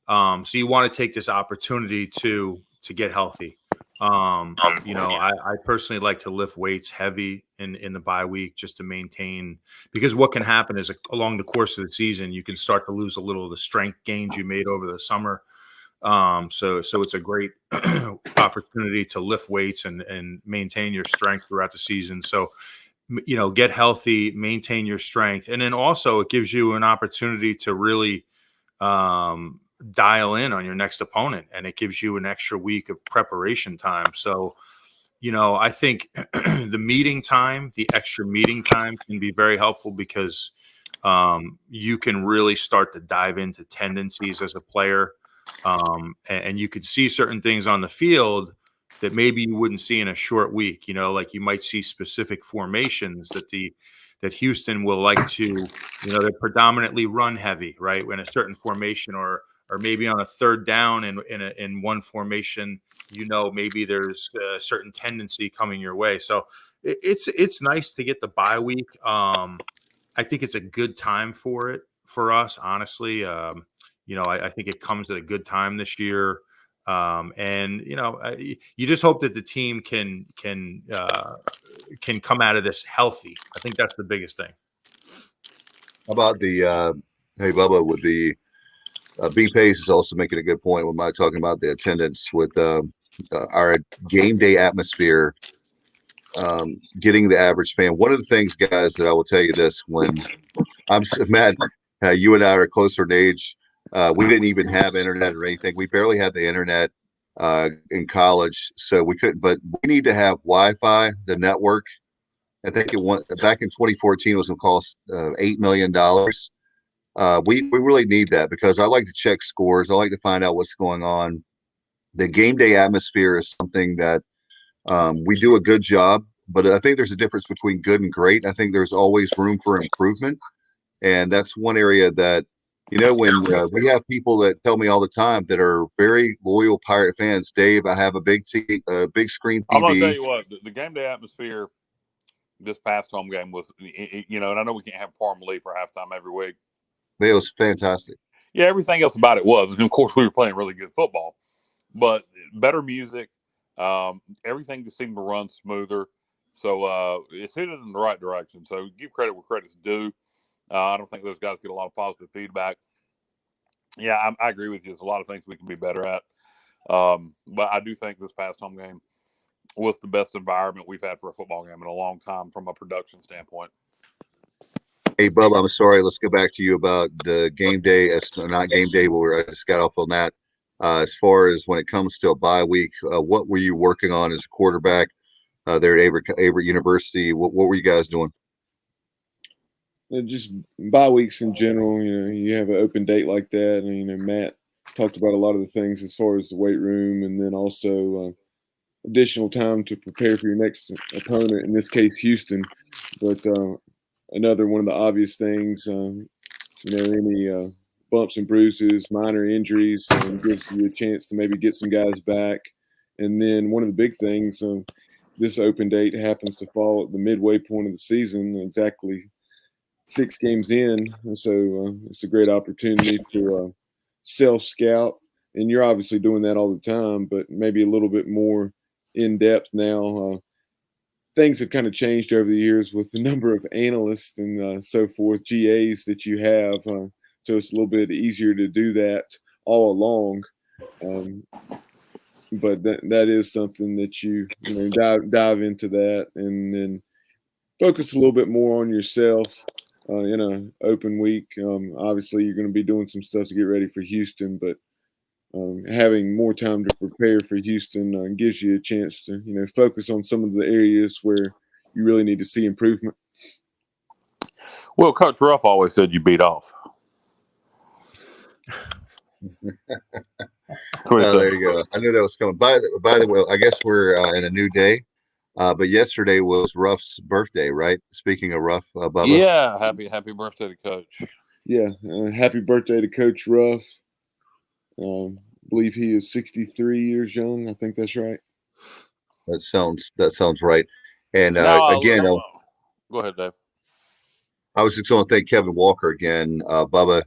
So you want to take this opportunity to get healthy. I personally like to lift weights heavy in the bye week just to maintain, because what can happen is along the course of the season, you can start to lose a little of the strength gains you made over the summer. So it's a great opportunity to lift weights and maintain your strength throughout the season. So, get healthy, maintain your strength. And then also it gives you an opportunity to really, dial in on your next opponent, and it gives you an extra week of preparation time. So, I think the extra meeting time can be very helpful because, you can really start to dive into tendencies as a player. And you could see certain things on the field that maybe you wouldn't see in a short week. Like you might see specific formations that Houston will like to. They're predominantly run heavy, right? In a certain formation, or maybe on a third down in one formation, maybe there's a certain tendency coming your way. So it's nice to get the bye week. I think it's a good time for us, honestly. I think it comes at a good time this year. You just hope that the team can come out of this healthy. I think that's the biggest thing. How about hey, Bubba, with the B Pace is also making a good point when I'm talking about the attendance with our game day atmosphere, getting the average fan. One of the things, guys, that I will tell you this, when Matt, you and I are closer in age. We didn't even have internet or anything. We barely had the internet in college, so we couldn't. But we need to have Wi-Fi, the network. I think back in 2014 it was going to cost $8 million. We really need that because I like to check scores. I like to find out what's going on. The game day atmosphere is something that we do a good job, but I think there's a difference between good and great. I think there's always room for improvement, and that's one area that. When we have people that tell me all the time that are very loyal Pirate fans, Dave, I have a big screen TV. I'm going to tell you what, the game day atmosphere this past home game was, and I know we can't have Farm Lee for halftime every week. It was fantastic. Yeah, everything else about it was. And of course, we were playing really good football, but better music, everything just seemed to run smoother. So it's headed in the right direction. So give credit where credit's due. I don't think those guys get a lot of positive feedback. Yeah, I agree with you. There's a lot of things we can be better at. But I do think this past home game was the best environment we've had for a football game in a long time from a production standpoint. Hey, Bub, I'm sorry. Let's go back to you about the game day. It's not game day, but I just got off on that. As far as when it comes to a bye week, what were you working on as a quarterback there at Avery University? What were you guys doing? Just bye weeks in general. You have an open date like that, and Matt talked about a lot of the things as far as the weight room, and then also additional time to prepare for your next opponent. In this case, Houston. But another one of the obvious things, any bumps and bruises, minor injuries, gives you a chance to maybe get some guys back. And then one of the big things, this open date happens to fall at the midway point of the season, exactly 6 games in, and so it's a great opportunity to self-scout, and you're obviously doing that all the time, but maybe a little bit more in depth now. things have kind of changed over the years with the number of analysts and so forth, GAs that you have. So it's a little bit easier to do that all along. But that is something that you dive into that, and then focus a little bit more on yourself in an open week. Obviously, you're going to be doing some stuff to get ready for Houston, but having more time to prepare for Houston gives you a chance to focus on some of the areas where you really need to see improvement. Well, Coach Ruff always said you beat off. There you go. I knew that was coming. By the way, I guess we're in a new day. But yesterday was Ruff's birthday, right? Speaking of Ruff, Bubba. Yeah, happy birthday to Coach. Yeah, happy birthday to Coach Ruff. Believe he is 63 years young. I think that's right. That sounds right. And now, again, go ahead, Dave. I was just going to thank Kevin Walker again, Bubba.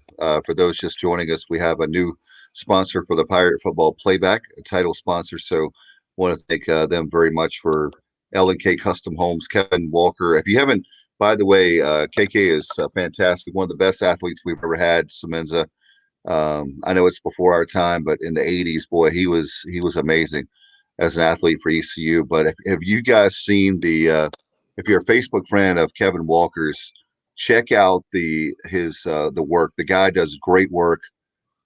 For those just joining us, we have a new sponsor for the Pirate Football Playback, a title sponsor. So, want to thank them very much for L&K Custom Homes, Kevin Walker. If you haven't, by the way, KK is fantastic. One of the best athletes we've ever had, Semenza. I know it's before our time, but in the 80s, boy, he was amazing as an athlete for ECU. But have you guys seen if you're a Facebook friend of Kevin Walker's, check out the work. The guy does great work,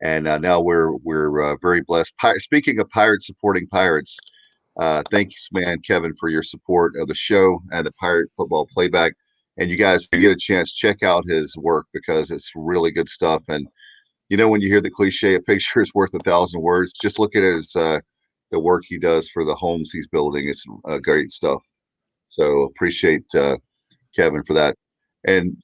and now we're very blessed. Speaking of Pirates supporting Pirates, thank you, man, Kevin, for your support of the show and the Pirate Football Playback. And you guys, if you get a chance, check out his work because it's really good stuff. And when you hear the cliche, a picture is worth 1,000 words. Just look at his the work he does for the homes he's building. It's great stuff. So appreciate Kevin for that. And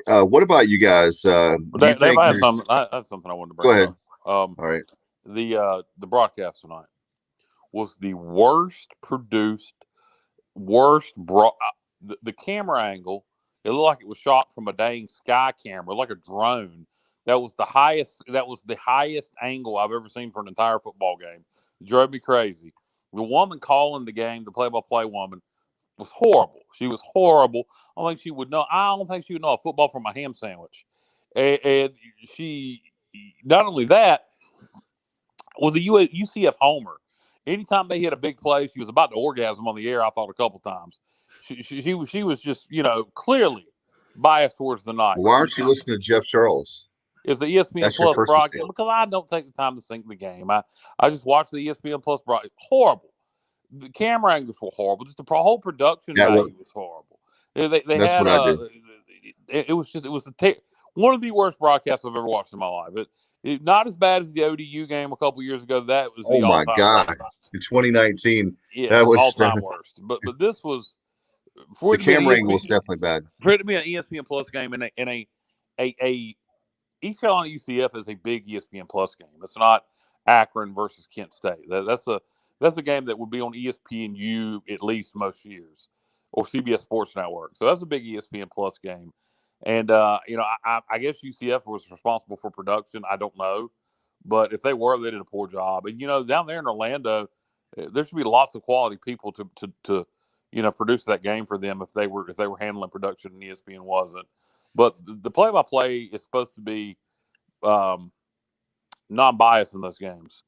what about you guys? Dave, I had something I wanted to bring up. All right. The broadcast tonight was the worst produced, the camera angle. It looked like it was shot from a dang sky camera, like a drone. That was the highest angle I've ever seen for an entire football game. It drove me crazy. The woman calling the game, the play-by-play woman, was horrible. She was horrible. I don't think she would know a football from a ham sandwich. And she, not only that, was a UCF homer. Anytime they hit a big play, she was about to orgasm on the air. I thought a couple times. She was just clearly biased towards the night. Why aren't you listening to Jeff Charles? Is the ESPN Plus broadcast because I don't take the time to sync the game. I just watch the ESPN Plus broadcast. Horrible. The camera angles were horrible. Just the whole production value was horrible. They that's had what I do. It was one of the worst broadcasts I've ever watched in my life. It not as bad as the ODU game a couple years ago. That was the my God worst. In 2019. Yeah, that was all-time worst. But this was the camera angle was definitely bad. For it to be an ESPN Plus game in a East Carolina UCF is a big ESPN Plus game. It's not Akron versus Kent State. That's a game that would be on ESPNU at least most years, or CBS Sports Network. So that's a big ESPN Plus game. And I guess UCF was responsible for production. I don't know, but if they were, they did a poor job. And down there in Orlando, there should be lots of quality people to produce that game for them if they were handling production and ESPN wasn't. But the play-by-play is supposed to be non-biased in those games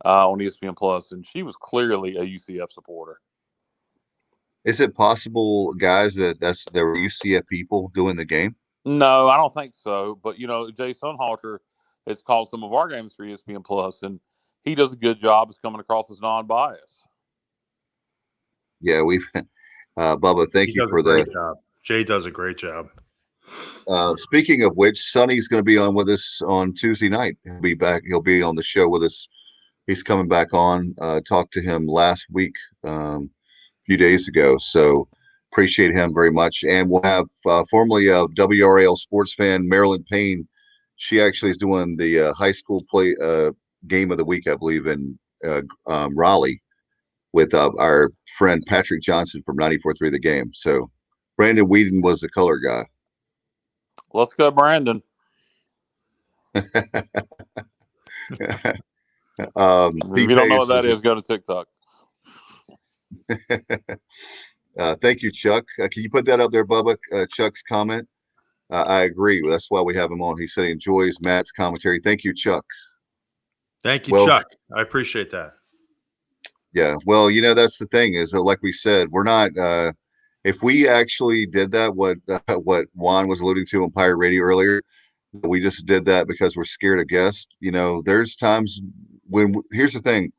on ESPN Plus, and she was clearly a UCF supporter. Is it possible, guys, that there were UCF people doing the game? No, I don't think so. But Jay Sunhalter has called some of our games for ESPN Plus, and he does a good job of coming across as non-biased. Yeah, Bubba, thank you for the job. Jay does a great job. Speaking of which, Sonny's going to be on with us on Tuesday night. He'll be back. He'll be on the show with us. He's coming back on. Talked to him last week, a few days ago. So appreciate him very much. And we'll have formerly a WRAL sports fan, Marilyn Payne. She actually is doing the high school play game of the week, I believe, in Raleigh with our friend Patrick Johnson from 94.3 The Game. So Brandon Whedon was the color guy. Let's go, Brandon. If you don't know what that is, go to TikTok. Thank you, Chuck. Can you put that up there, Bubba? Chuck's comment. I agree. That's why we have him on. He said he enjoys Matt's commentary. Thank you, Chuck. Thank you, Well, Chuck. I appreciate that. Yeah. Well, that's the thing is that, like we said, we're not. If we actually did that, what Juan was alluding to on Pirate Radio earlier, we just did that because we're scared of guests. There's times when here's the thing: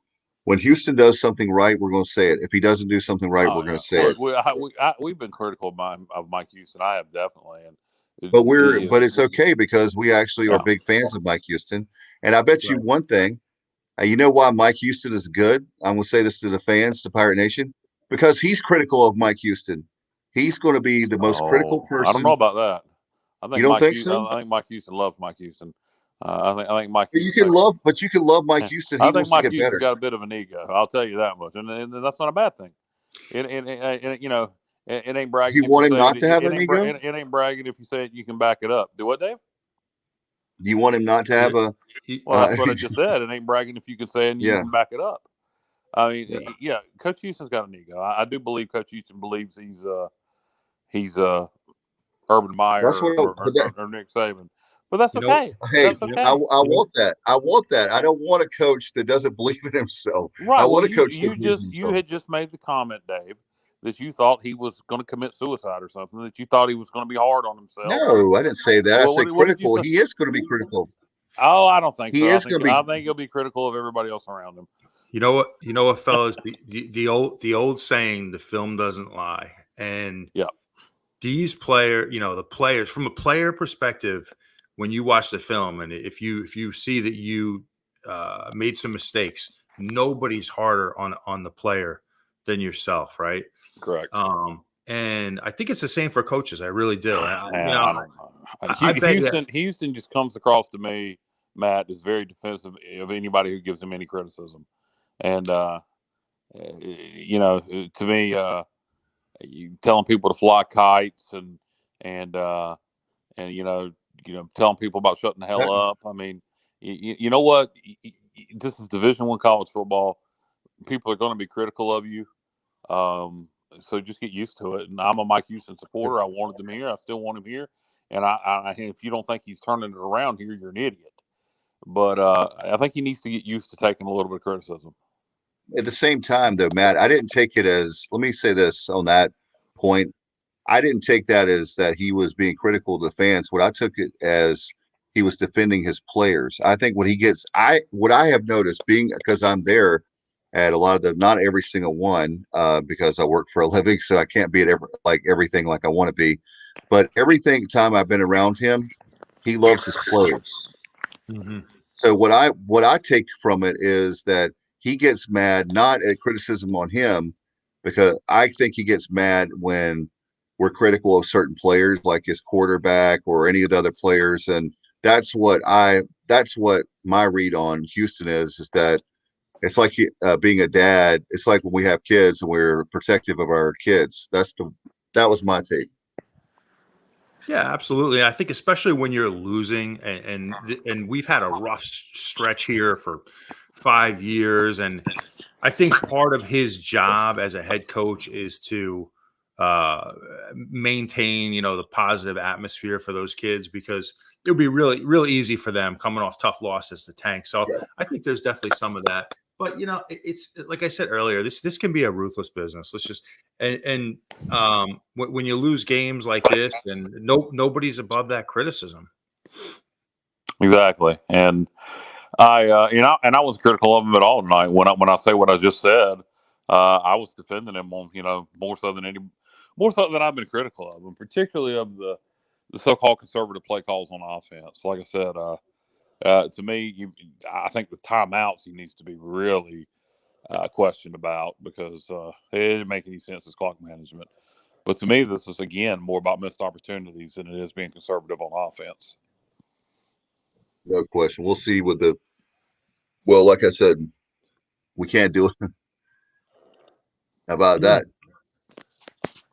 when Houston does something right, we're going to say it. If he doesn't do something right, we're going to say Look, it. we've been critical of Mike Houston. I have definitely, and But it's okay because we actually are big fans of Mike Houston, and I bet you one thing. You know why Mike Houston is good? I'm going to say this to the fans, to Pirate Nation, because he's critical of Mike Houston. He's going to be the most critical person. I don't know about that. I think you don't think so? I think Mike Houston loves Mike Houston. I think Mike. But you can love Mike Houston. I think Mike Houston's got a bit of an ego. I'll tell you that much, and that's not a bad thing. It ain't bragging. You want him not to have an ego? It ain't bragging if you say it, you can back it up. Do what, Dave? You want him not to have a? Well, that's what I just said. It ain't bragging if you can say it and you can back it up. I mean, Coach Houston's got an ego. I do believe Coach Houston believes he's Urban Meyer or Nick Saban. But that's okay. Hey, that's okay. I want that. I want that. I don't want a coach that doesn't believe in himself. Right. I want a coach you had just made the comment, Dave, that you thought he was going to commit suicide or something, that you thought he was going to be hard on himself. No, I didn't say that. I said critical. He is going to be critical. Oh, I don't think so. I think he'll be critical of everybody else around him. You know what, fellas? The old saying, the film doesn't lie. And these the players, from a player perspective, when you watch the film, and if you see that you made some mistakes, nobody's harder on the player than yourself, right? Correct. And I think it's the same for coaches. I really do. Houston just comes across to me, Matt, is very defensive of anybody who gives him any criticism. And, to me, you telling people to fly kites and telling people about shutting the hell up. I mean, you know what? This is Division I college football. People are going to be critical of you. So just get used to it. And I'm a Mike Houston supporter. I wanted him here. I still want him here. And if you don't think he's turning it around here, you're an idiot. But I think he needs to get used to taking a little bit of criticism. At the same time, though, Matt, I didn't take it as, let me say this on that point. I didn't take that as that he was being critical of the fans. What I took it as, he was defending his players. I think what I have noticed, being because I'm there at a lot of them, not every single one, because I work for a living, so I can't be at everything like I want to be. But time I've been around him, he loves his players. Mm-hmm. So what I take from it is that he gets mad not at criticism on him, because I think he gets mad when we're critical of certain players, like his quarterback or any of the other players, and that's what my read on Houston is that it's like being a dad. It's like when we have kids and we're protective of our kids. That was my take. Yeah, absolutely. I think especially when you're losing, and we've had a rough stretch here for 5 years, and I think part of his job as a head coach is to maintain, the positive atmosphere for those kids, because it would be really, really easy for them coming off tough losses to tank. So I think there's definitely some of that. But it's like I said earlier, this can be a ruthless business. Let's just when you lose games like this, and nobody's above that criticism. Exactly, and I was critical of him at all tonight. When I say what I just said, I was defending him on more so than I've been critical of him, particularly of the so-called conservative play calls on offense. Like I said, to me, I think with timeouts, he needs to be really questioned about, because it didn't make any sense as clock management. But to me, this is, again, more about missed opportunities than it is being conservative on offense. No question. We'll see like I said, we can't do it. How about that?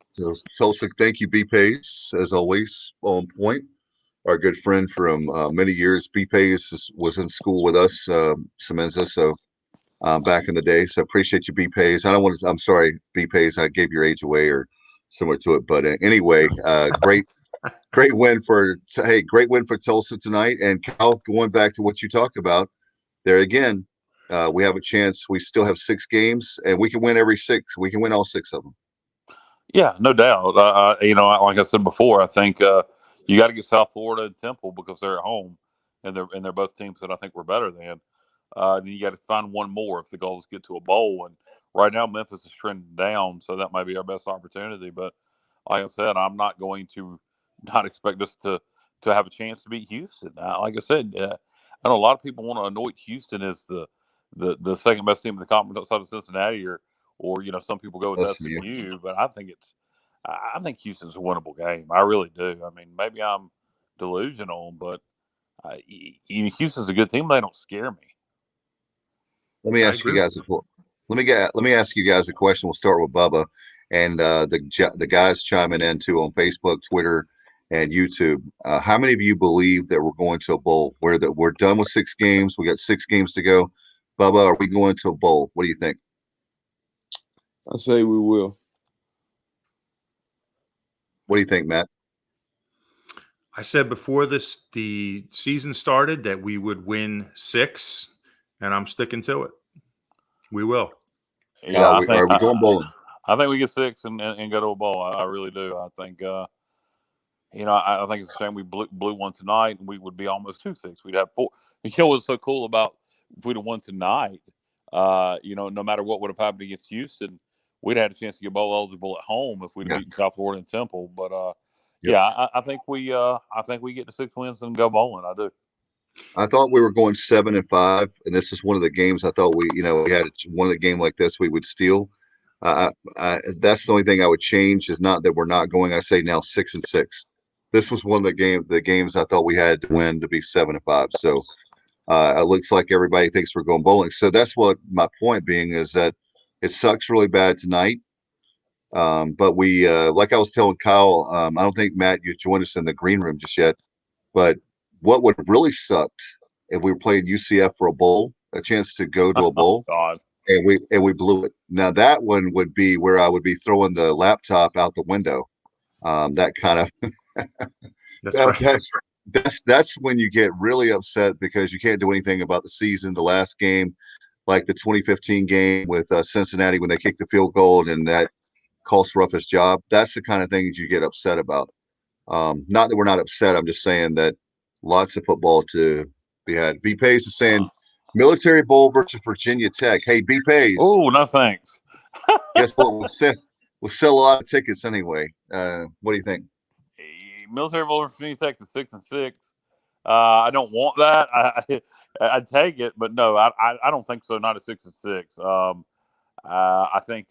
So, Tulsa, thank you, B-Pace, as always, on point. Our good friend from many years. B-Pace was in school with us, Semenza, so back in the day. So appreciate you, B-Pace. I'm sorry, B-Pace, I gave your age away, or similar to it. But anyway, great win for Tulsa tonight. And Cal, going back to what you talked about there again, we have a chance. We still have 6 games, and we can win every 6. We can win all 6 of them. Yeah, no doubt. Like I said before, I think you got to get South Florida and Temple because they're at home, and they're both teams that I think we're better than. Then you got to find one more if the goal is to get to a bowl. And right now, Memphis is trending down, so that might be our best opportunity. But like I said, I'm not going to not expect us to have a chance to beat Houston. Like I said, I know a lot of people want to anoint Houston as the second best team in the conference outside of Cincinnati, or some people go with SMU. SMU, but I think Houston's a winnable game. I really do. I mean, maybe I'm delusional, but Houston's a good team. They don't scare me. Let me ask you guys let me ask you guys a question. We'll start with Bubba, and the guys chiming in too on Facebook, Twitter, and YouTube. How many of you believe that we're going to a bowl? We're done with 6 games. We got 6 games to go. Bubba, are we going to a bowl? What do you think? I say we will. What do you think, Matt? I said before the season started that we would win 6, and I'm sticking to it. We will. Yeah, are we going bowling? I think we get 6 and go to a bowl. I really do. I think I think it's a shame we blew one tonight, and we would be almost 2-6. We'd have 4. What's so cool about if we'd have won tonight? No matter what would have happened against Houston, we'd had a chance to get bowl eligible at home if we'd beaten South Florida and Temple. But I think we get to 6 wins and go bowling. I do. I thought we were going 7-5, and this is one of the games I thought we had one of the game like this we would steal. That's the only thing I would change is not that we're not going. I say now 6-6. This was one of the games I thought we had to win to be 7-5. So it looks like everybody thinks we're going bowling. So that's what my point being is that it sucks really bad tonight. But we, like I was telling Kyle, I don't think Matt, you joined us in the green room just yet. But what would have really sucked if we were playing UCF for a chance to go to a bowl, God. and we blew it. Now that one would be where I would be throwing the laptop out the window. That kind of that's when you get really upset because you can't do anything about the season. The last game, like the 2015 game with Cincinnati when they kicked the field goal and that cost Ruff his job. That's the kind of things you get upset about. Not that we're not upset. I'm just saying that lots of football to be had. B Pays is saying Military Bowl versus Virginia Tech. Hey, B Pays. Oh, no thanks. Guess what? We'll sell a lot of tickets anyway. What do you think? Military Bowl versus Virginia Tech is 6-6. I don't want that. I'd take it, but no, I don't think so. Not a 6-6. I think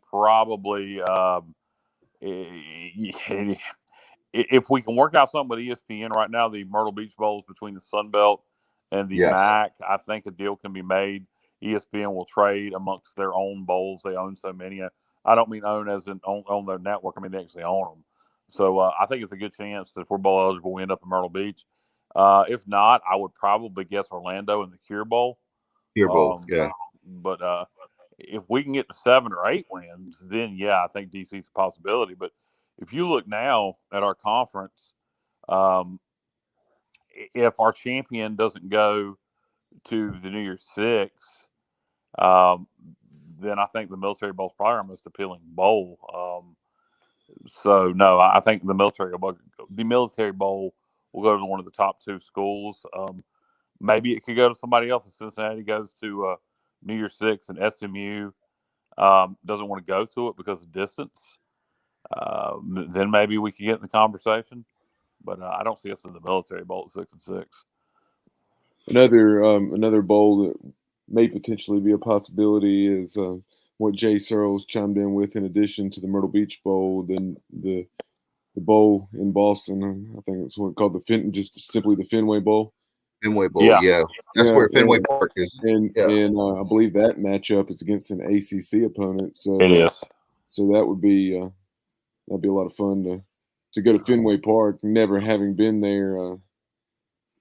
probably if we can work out something with ESPN right now, the Myrtle Beach Bowls between the Sun Belt and the MAC, I think a deal can be made. ESPN will trade amongst their own bowls. They own so many. I don't mean own as in on their network. I mean they actually own them. So I think it's a good chance that if we're bowl eligible, we end up in Myrtle Beach. If not, I would probably guess Orlando in the Cure Bowl. Cure Bowl, yeah. But if we can get to 7 or 8 wins, then yeah, I think DC's a possibility. But if you look now at our conference, if our champion doesn't go to the New Year's Six, then I think the Military Bowl is probably our most appealing bowl. So no, I think the Military Bowl will go to one of the top 2 schools. Maybe it could go to somebody else. If Cincinnati goes to New Year's Six and SMU doesn't want to go to it because of distance, then maybe we could get in the conversation. But I don't see us in the Military Bowl at 6-6. Another bowl that may potentially be a possibility is what Jay Searles chimed in with, in addition to the Myrtle Beach Bowl, then the bowl in Boston. I think it's called just simply the Fenway Bowl. Fenway Bowl, yeah. That's where Fenway Park is. And I believe that matchup is against an ACC opponent. So it is. So that would be that'd be a lot of fun to go to Fenway Park, never having been there,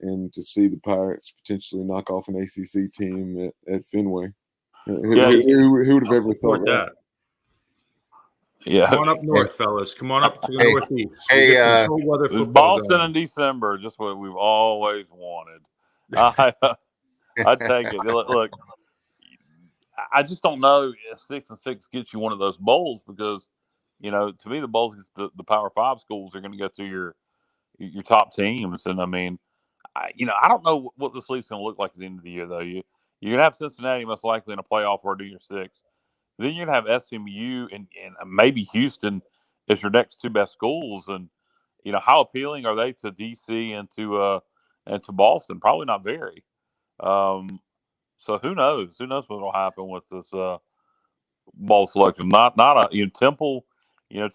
and to see the Pirates potentially knock off an ACC team at Fenway. Who would have ever thought that? Yeah, Come on up north, fellas. Come on up to the Hey, northeast. hey, We get some cold weather football Boston going. in December, just what we've always wanted. I take it. Look, I just don't know if 6-6 gets you one of those bowls because, to me the bowls against the Power Five schools are going to go to your top teams, and I mean, I don't know what this league's going to look like at the end of the year though. You're going to have Cincinnati most likely in a playoff or a New Year's Six. Then you're going to have SMU and maybe Houston as your next two best schools, and how appealing are they to DC and to Boston? Probably not very. So who knows? Who knows what will happen with this bowl selection? Not a Temple.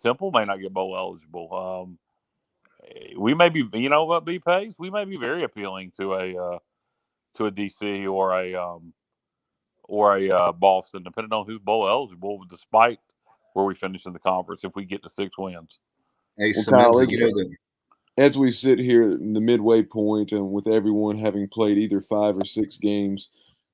Temple may not get bowl eligible. We may be. You know what? B Pace. We may be very appealing to a DC or a Boston, depending on who's bowl eligible. Despite where we finish in the conference, if we get to 6 wins. Hey, Well, Kyle, Semenza, as we sit here in the midway point, and with everyone having played either 5 or 6 games,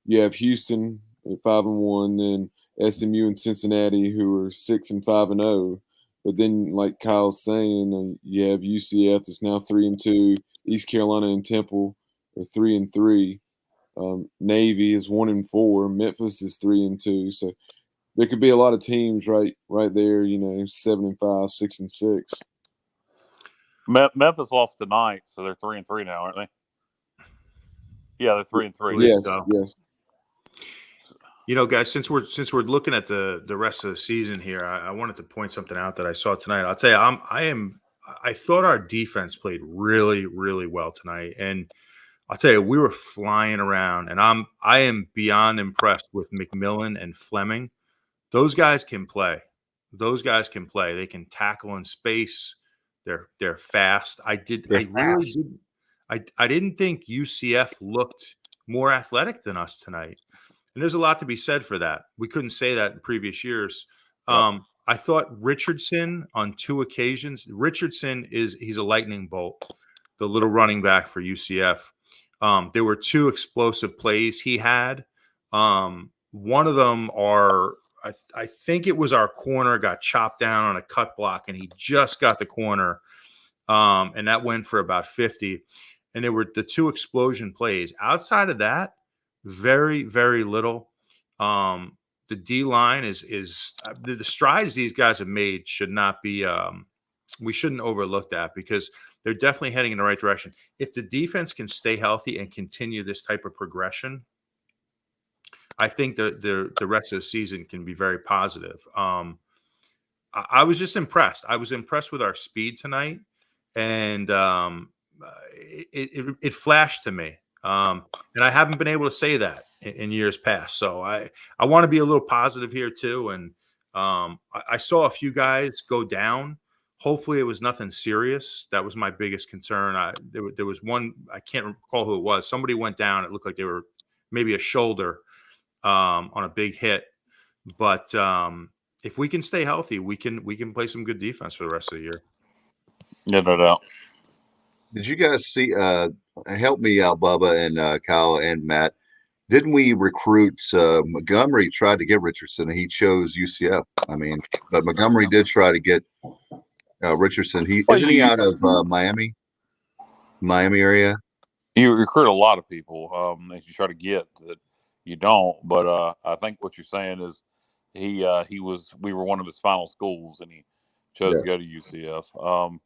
you have Houston at 5-1, then SMU and Cincinnati who are 6-5-0. But then, like Kyle's saying, you have UCF that's now 3-2. East Carolina and Temple are 3-3. Navy is 1-4. Memphis is 3-2. So there could be a lot of teams right there. 7-5, 6-6. Memphis lost tonight, so they're 3-3 now, aren't they? Yeah, they're 3-3. Yes, so. yes. Guys, since we're looking at the rest of the season here, I wanted to point something out that I saw tonight. I'll tell you, I thought our defense played really, really well tonight, and I'll tell you, we were flying around, and I am beyond impressed with McMillan and Fleming. Those guys can play. They can tackle in space. They're fast. I didn't think UCF looked more athletic than us tonight. And there's a lot to be said for that. We couldn't say that in previous years. I thought Richardson on 2 occasions. Richardson he's a lightning bolt, the little running back for UCF. There were 2 explosive plays he had. One of them I think it was our corner got chopped down on a cut block, and he just got the corner, and that went for about 50. And there were the 2 explosion plays. Outside of that, very, very little. The D line is the strides these guys have made should not be. We shouldn't overlook that because they're definitely heading in the right direction. If the defense can stay healthy and continue this type of progression, I think the rest of the season can be very positive. I was just impressed. I was impressed with our speed tonight, and it flashed to me. And I haven't been able to say that in years past. So I want to be a little positive here too. And I saw a few guys go down. Hopefully it was nothing serious. That was my biggest concern. There was one, I can't recall who it was. Somebody went down. It looked like they were maybe a shoulder on a big hit. But if we can stay healthy, we can play some good defense for the rest of the year. Yeah, no doubt. did you guys see? Help me out, Bubba and Kyle and Matt. Didn't we recruit Montgomery? Tried to get Richardson, and he chose UCF. I mean, but Montgomery did try to get Richardson. Isn't he out of Miami area? You recruit a lot of people that you try to get that you don't. But I think what you're saying is we were one of his final schools, and he chose to go to UCF.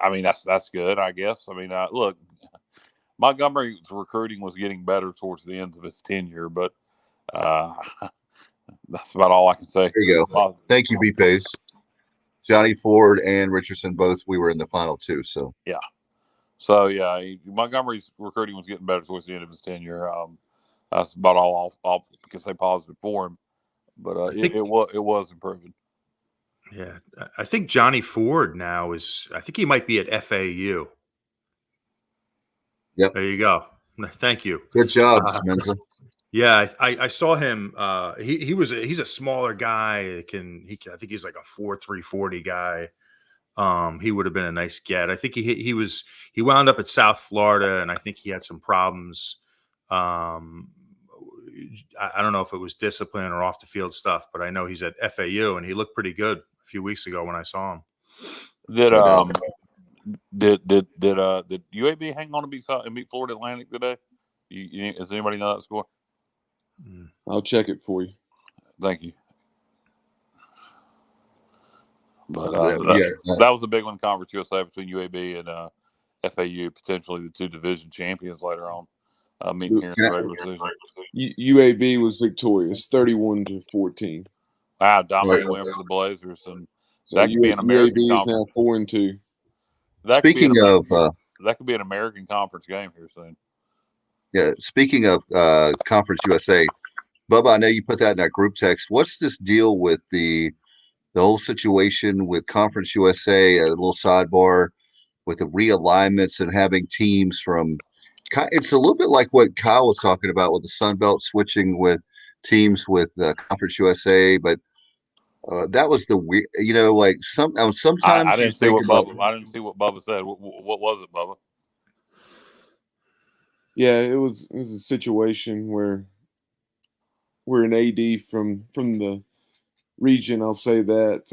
I mean, that's good, I guess. I mean, look, Montgomery's recruiting was getting better towards the end of his tenure, but that's about all I can say. There you go. Thank you, B-Pace. Johnny Ford and Richardson, both, we were in the final 2. So yeah. So yeah, Montgomery's recruiting was getting better towards the end of his tenure. That's about all I can say positive for him. But it was improving. Yeah, I think Johnny Ford now I think he might be at FAU. Yep. There you go. Thank you. Good job, Semenza. Yeah, I saw him. He's a smaller guy. I think he's like a 4.3 40 guy. He would have been a nice get. I think he wound up at South Florida, and I think he had some problems. I don't know if it was discipline or off the field stuff, but I know he's at FAU and he looked pretty good a few weeks ago when I saw him. Did No did UAB hang on to beat Florida Atlantic today? Does anybody know that score? I'll check it for you. Thank you. But that was a big one, Conference USA between UAB and FAU, potentially the 2 division champions later on, meeting here in the regular season. UAB was victorious, 31-14. Wow, dominating win for the Blazers, and So that could be an American UAB is conference. now 4-2. That Speaking of, that could be an American conference game here soon. yeah, speaking of Conference USA, Bubba, I know you put that in that group text. What's this deal with the whole situation with Conference USA? A little sidebar with the realignments and having teams from. It's a little bit like what Kyle was talking about with the Sun Belt switching with teams with Conference USA, but that was the weird. Like sometimes I didn't see what about. Bubba. I didn't see what Bubba said. What was it, Bubba? Yeah, it was a situation where an AD from the region, I'll say that,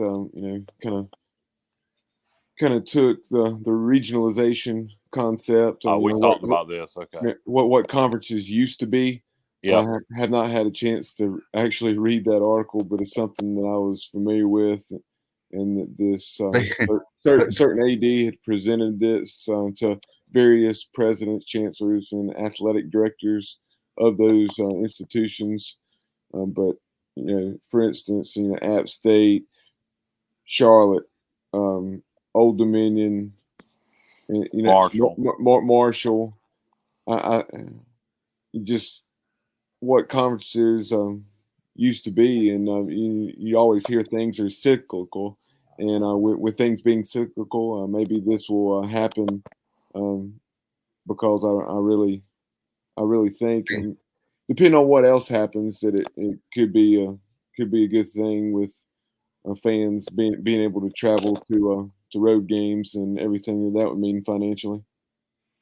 kind of took the regionalization concept. We talked about this. Okay. What conferences used to be. Yeah. I have not had a chance to actually read that article, but it's something that I was familiar with, and that this certain AD had presented this to various presidents, chancellors, and athletic directors of those institutions. But for instance, App State, Charlotte, Old Dominion, Marshall. Marshall. I just what conferences used to be, and you always hear things are cyclical, and with things being cyclical, maybe this will happen because I really think, and depending on what else happens, that it could be a good thing with fans being able to travel to road games and everything that would mean financially.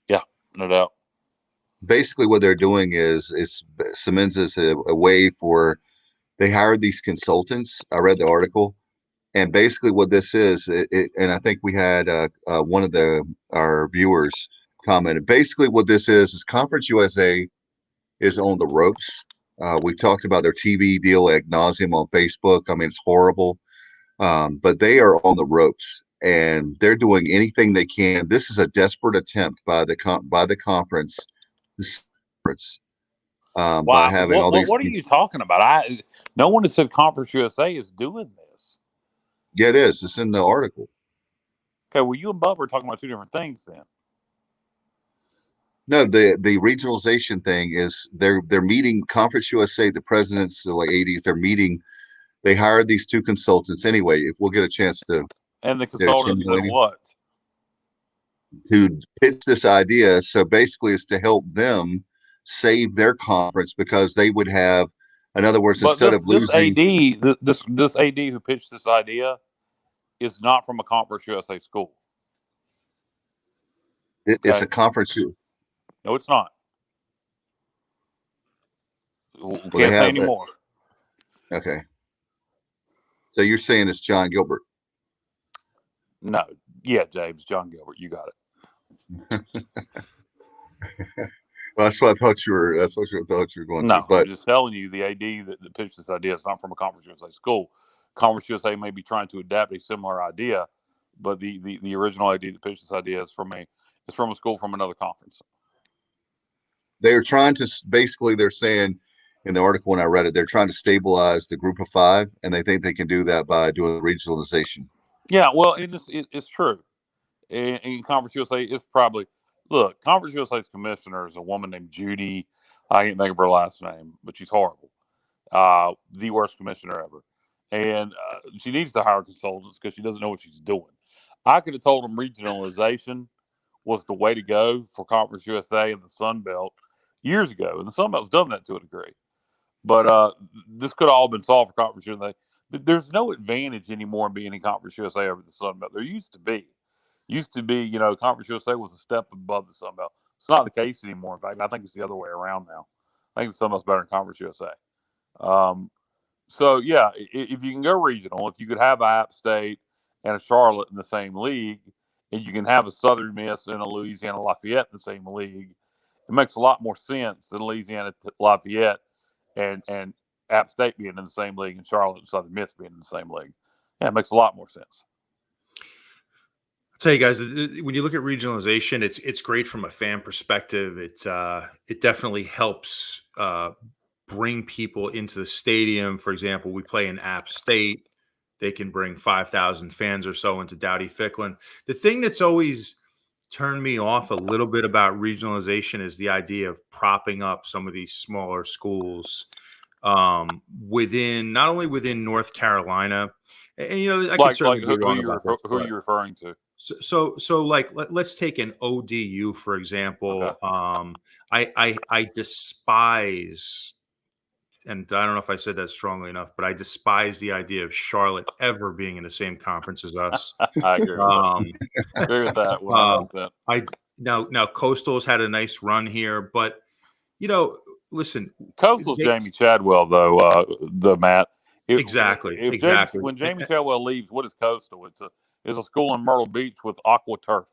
Yeah, no doubt. Basically, what they're doing is Semenza is a way for they hired these consultants. I read the article, and basically what this is, and I think we had one of our viewers commented. Basically, what this is Conference USA is on the ropes. We talked about their TV deal ad nauseum on Facebook. I mean, it's horrible, but they are on the ropes, and they're doing anything they can. This is a desperate attempt by the conference. By having all these. What are you talking about? No one has said Conference USA is doing this. Yeah, it is. It's in the article. Okay, well, you and Bubba are talking about 2 different things then. No, the regionalization thing is they're meeting Conference USA, the presidents, like ADs, they're meeting. They hired these 2 consultants anyway. If we'll get a chance to. And the consultants said what? To pitch this idea. So basically, it's to help them save their conference because they would have, in other words, instead of losing. This AD who pitched this idea is not from a Conference USA school. It's a conference. No, it's not. Can't say anymore. Okay. So you're saying it's John Gilbert? No. Yeah, James, John Gilbert. You got it. Well, that's what I thought you were. That's what I thought you were going to. But I'm just telling you, the AD that pitched this idea is not from a Conference USA school. Conference USA may be trying to adapt a similar idea, but the original AD that pitched this idea is from a school from another conference. they're trying to basically, they're saying in the article when I read it, they're trying to stabilize the group of 5, and they think they can do that by doing regionalization. Yeah, well, it's true. In Conference USA, it's probably Conference USA's commissioner is a woman named Judy. I can't think of her last name, but she's horrible. The worst commissioner ever. And she needs to hire consultants because she doesn't know what she's doing. I could have told them regionalization was the way to go for Conference USA and the Sun Belt years ago. And the Sun Belt's done that to a degree. But this could have all been solved for Conference USA. There's no advantage anymore in being in Conference USA over the Sun Belt. There used to be. Conference USA was a step above the Sun Belt. It's not the case anymore. In fact, I think it's the other way around now. I think the Sun Belt's better than Conference USA. So yeah, if you can go regional, if you could have App State and a Charlotte in the same league, and you can have a Southern Miss and a Louisiana Lafayette in the same league, it makes a lot more sense than Louisiana Lafayette and App State being in the same league and Charlotte and Southern Miss being in the same league. Yeah, it makes a lot more sense. I'll tell you guys, when you look at regionalization, it's great from a fan perspective. It definitely helps bring people into the stadium. For example, we play in App State. They can bring 5,000 fans or so into Dowdy-Ficklin. The thing that's always turned me off a little bit about regionalization is the idea of propping up some of these smaller schools within, not only within North Carolina, and I could certainly be wrong about this, who are you referring to? So like let's take an ODU for example. Okay. I despise, and I don't know if I said that strongly enough, but I despise the idea of Charlotte ever being in the same conference as us. I agree with that. 100%. Now Coastal's had a nice run here, but listen, Coastal's Jamie Chadwell though, Matt. Exactly. When Jamie Chadwell leaves, what is Coastal? It's a school in Myrtle Beach with aqua turf.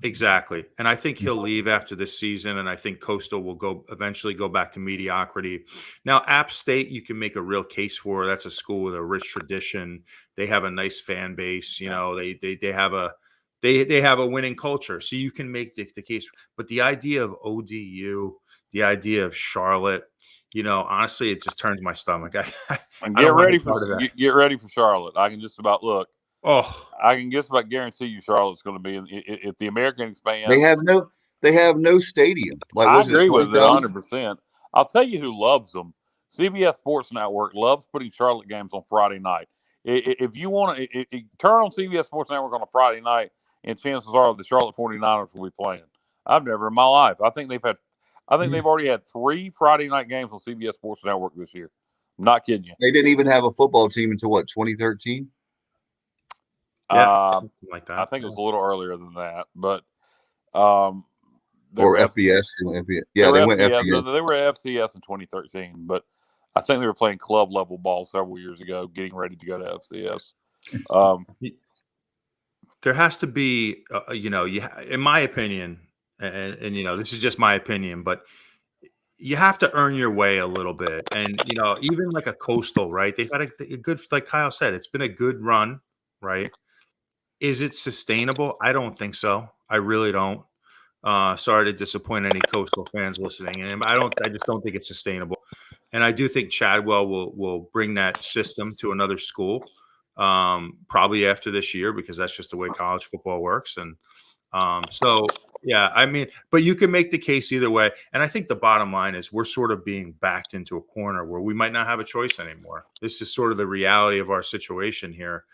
Exactly. And I think he'll leave after this season, and I think Coastal will eventually go back to mediocrity. Now, App State, you can make a real case for. That's a school with a rich tradition. They have a nice fan base. They have a winning culture. So you can make the case. But the idea of ODU, the idea of Charlotte, honestly, it just turns my stomach. Get ready for Charlotte. I can just about look. Oh, I can just about guarantee you Charlotte's going to be if the American expands. They have no stadium. I agree with it 100%. I'll tell you who loves them. CBS Sports Network loves putting Charlotte games on Friday night. If you want to turn on CBS Sports Network on a Friday night, and chances are the Charlotte 49ers will be playing. I've never in my life. I think they've already had 3 Friday night games on CBS Sports Network this year. I'm not kidding you. They didn't even have a football team until 2013? Yeah, like that. I think it was a little earlier than that, but or FBS. Yeah, they went FBS. They were FCS in 2013, but I think they were playing club level ball several years ago, getting ready to go to FCS. There has to be, in my opinion, and this is just my opinion, but you have to earn your way a little bit. And, even like a Coastal, right? They've had a good, like Kyle said, it's been a good run, right? Is it sustainable? I don't think so. I really don't. Sorry to disappoint any Coastal fans listening. And I just don't think it's sustainable. And I do think Chadwell will bring that system to another school, probably after this year, because that's just the way college football works. And so, yeah, I mean, but you can make the case either way. And I think the bottom line is we're sort of being backed into a corner where we might not have a choice anymore. This is sort of the reality of our situation here.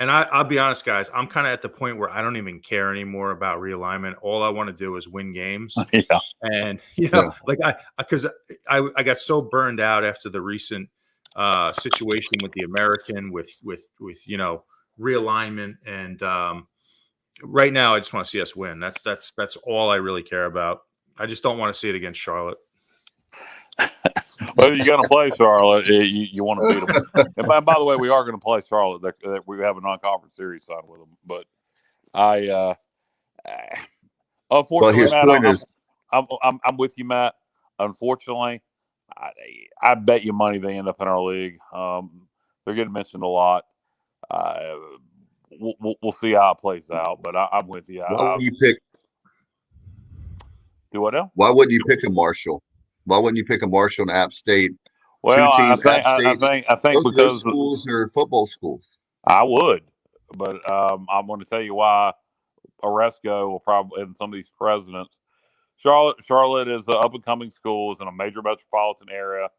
And I'll be honest, guys, I'm kind of at the point where I don't even care anymore about realignment. All I want to do is win games. Yeah. And, because I got so burned out after the recent situation with the American with realignment. And right now, I just want to see us win. That's all I really care about. I just don't want to see it against Charlotte. Well, you're going to play Charlotte. You want to beat them. And by the way, we are going to play Charlotte. We have a non-conference series signed with them. But unfortunately, Matt, I'm with you, Matt. Unfortunately, I bet you money they end up in our league. They're getting mentioned a lot. We'll see how it plays out. But I'm with you. Why would you pick? Do what now? Why wouldn't you pick a Marshall? Why wouldn't you pick a Marshall and App State? Well, I think both because schools are football schools. I would, but I'm going to tell you why. Oresco will probably, and some of these presidents. Charlotte is an up and coming school. It's in a major metropolitan area.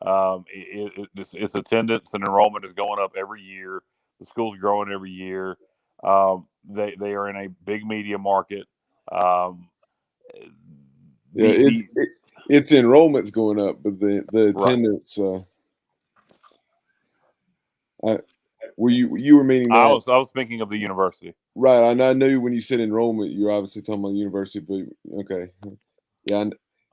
Its attendance and enrollment is going up every year. The school's growing every year. They are in a big media market. Its enrollment's going up, but the attendance. You were meaning that? I was thinking of the university. Right, I knew when you said enrollment, you're obviously talking about the university. But okay, yeah,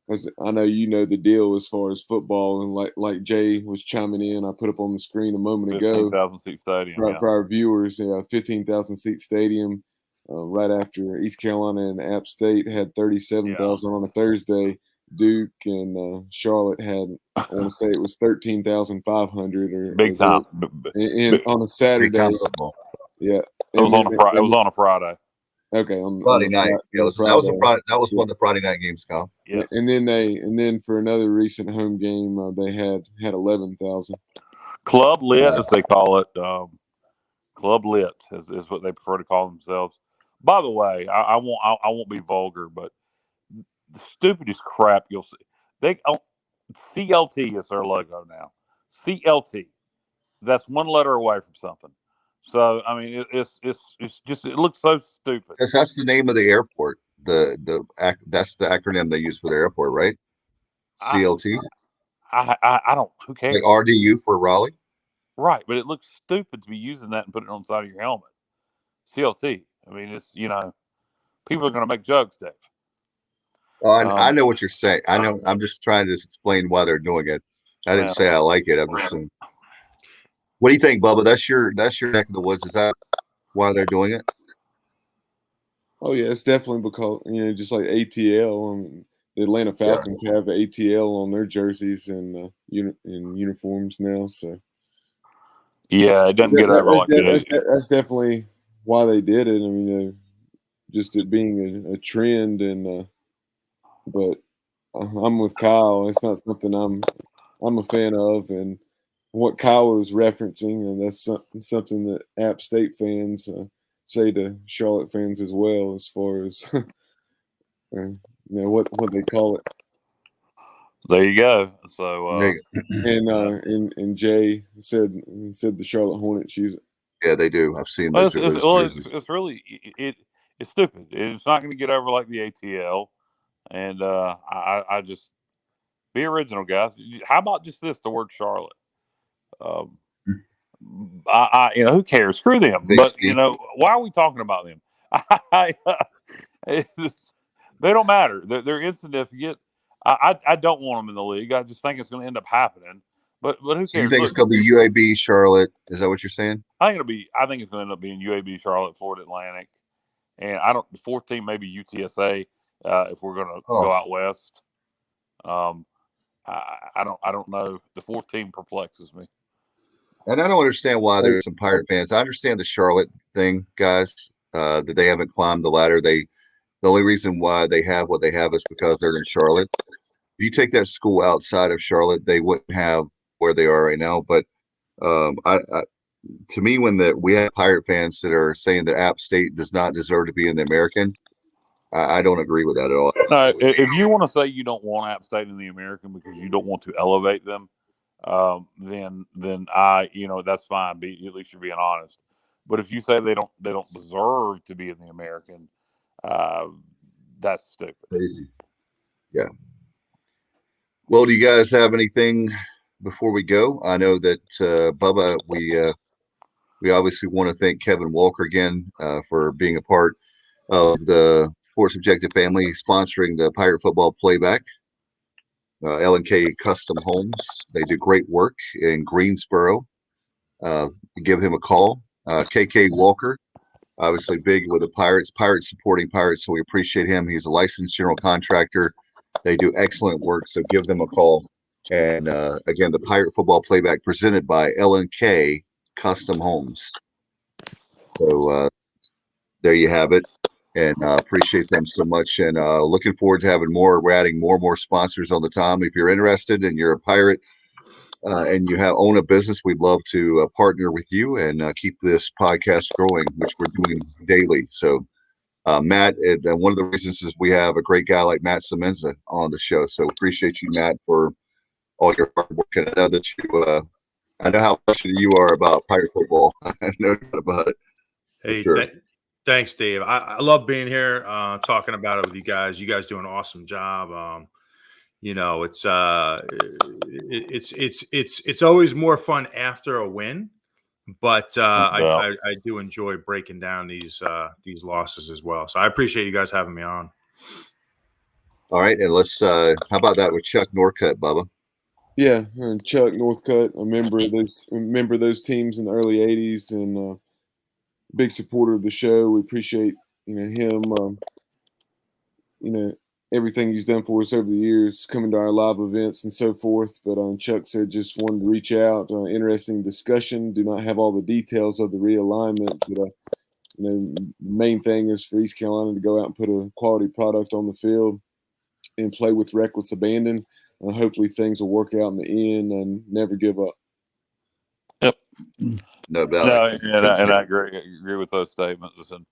I know you know the deal as far as football, and like Jay was chiming in, I put up on the screen a moment ago. 15,000 seat stadium. Right, Yeah. for our viewers, 15,000 seat stadium. Right after East Carolina and App State had 37,000 on a Thursday. Duke and Charlotte had, I want to say it was 13,500 or Big time. and on a Saturday. Big time football. Yeah, it was on a Friday. It was on a Friday. Okay, Friday night. Yeah, that was a Friday. That was one of the Friday night games, Kyle. Yes. And then for another recent home game, they had 11,000. Club lit, as they call it. Club lit is what they prefer to call themselves. By the way, I won't be vulgar, but the stupidest crap you'll see. CLT is their logo now. CLT. That's one letter away from something. So I mean, it's just, it looks so stupid. Yes, that's the name of the airport. That's the acronym they use for the airport, right? CLT. I don't. Who cares? Like RDU for Raleigh. Right, but it looks stupid to be using that and putting it on the side of your helmet. CLT. I mean, it's, people are going to make jokes, Dave. I know what you're saying. I know. I'm just trying to explain why they're doing it. I didn't say I like it. I'm just saying. What do you think, Bubba? That's your neck of the woods. Is that why they're doing it? Oh yeah, it's definitely because just like ATL. I mean, the Atlanta Falcons have ATL on their jerseys and in uniforms now. So yeah, it doesn't get over like that's definitely why they did it. I mean, just it being a trend, and but I'm with Kyle. It's not something I'm a fan of, and what Kyle was referencing, and that's something that App State fans say to Charlotte fans as well, as far as what they call it. There you go. So and Jay said the Charlotte Hornets use it. Yeah, they do. I've seen those. It's really it's stupid. It's not going to get over like the ATL, and I just be original, guys. How about just this? The word Charlotte. Who cares? Screw them. But why are we talking about them? They don't matter. They're insignificant. I don't want them in the league. I just think it's going to end up happening. But who cares? So you think it's going to be UAB, Charlotte? Is that what you're saying? I think it's going to end up being UAB, Charlotte, Florida Atlantic, and the fourth team maybe UTSA if we're going to go out west. I don't know. The fourth team perplexes me. And I don't understand why there's some Pirate fans. I understand the Charlotte thing, guys, that they haven't climbed the ladder. The only reason why they have what they have is because they're in Charlotte. If you take that school outside of Charlotte, they wouldn't have where they are right now. But to me, when we have Pirate fans that are saying that App State does not deserve to be in the American, I don't agree with that at all. No, if you want to say you don't want App State in the American because you don't want to elevate them, then that's fine. At least you're being honest. But if you say they don't deserve to be in the American, that's stupid. Crazy. Yeah. Well, do you guys have anything before we go? I know that Bubba, we obviously want to thank Kevin Walker again for being a part of the Sports Objective family, sponsoring the Pirate Football Playback. L&K Custom Homes. They do great work in Greensboro. Give him a call. KK Walker, obviously big with the Pirates supporting Pirates, so we appreciate him. He's a licensed general contractor. They do excellent work, so give them a call. And again, the Pirate Football Playback presented by L&K Custom Homes. So there you have it. And appreciate them so much, and looking forward to having more. We're adding more and more sponsors on the time. If you're interested and you're a Pirate and you own a business, we'd love to partner with you and keep this podcast growing, which we're doing daily. So, Matt, one of the reasons is we have a great guy like Matt Semenza on the show. So appreciate you, Matt, for all your hard work. And I know that I know how passionate you are about Pirate football. No doubt about it. Hey, sure. Thanks, Dave. I love being here, talking about it with you guys. You guys do an awesome job. It's always more fun after a win, but I do enjoy breaking down these losses as well. So I appreciate you guys having me on. All right, and let's. How about that with Chuck Norcutt, Bubba? Yeah, and Chuck Northcutt, a member of those teams in the early '80s, and big supporter of the show. We appreciate him. Everything he's done for us over the years, coming to our live events and so forth. But Chuck said just wanted to reach out. Interesting discussion. Do not have all the details of the realignment, but the main thing is for East Carolina to go out and put a quality product on the field and play with reckless abandon. Hopefully things will work out in the end and never give up. Yep. No doubt. No, and I agree with those statements. And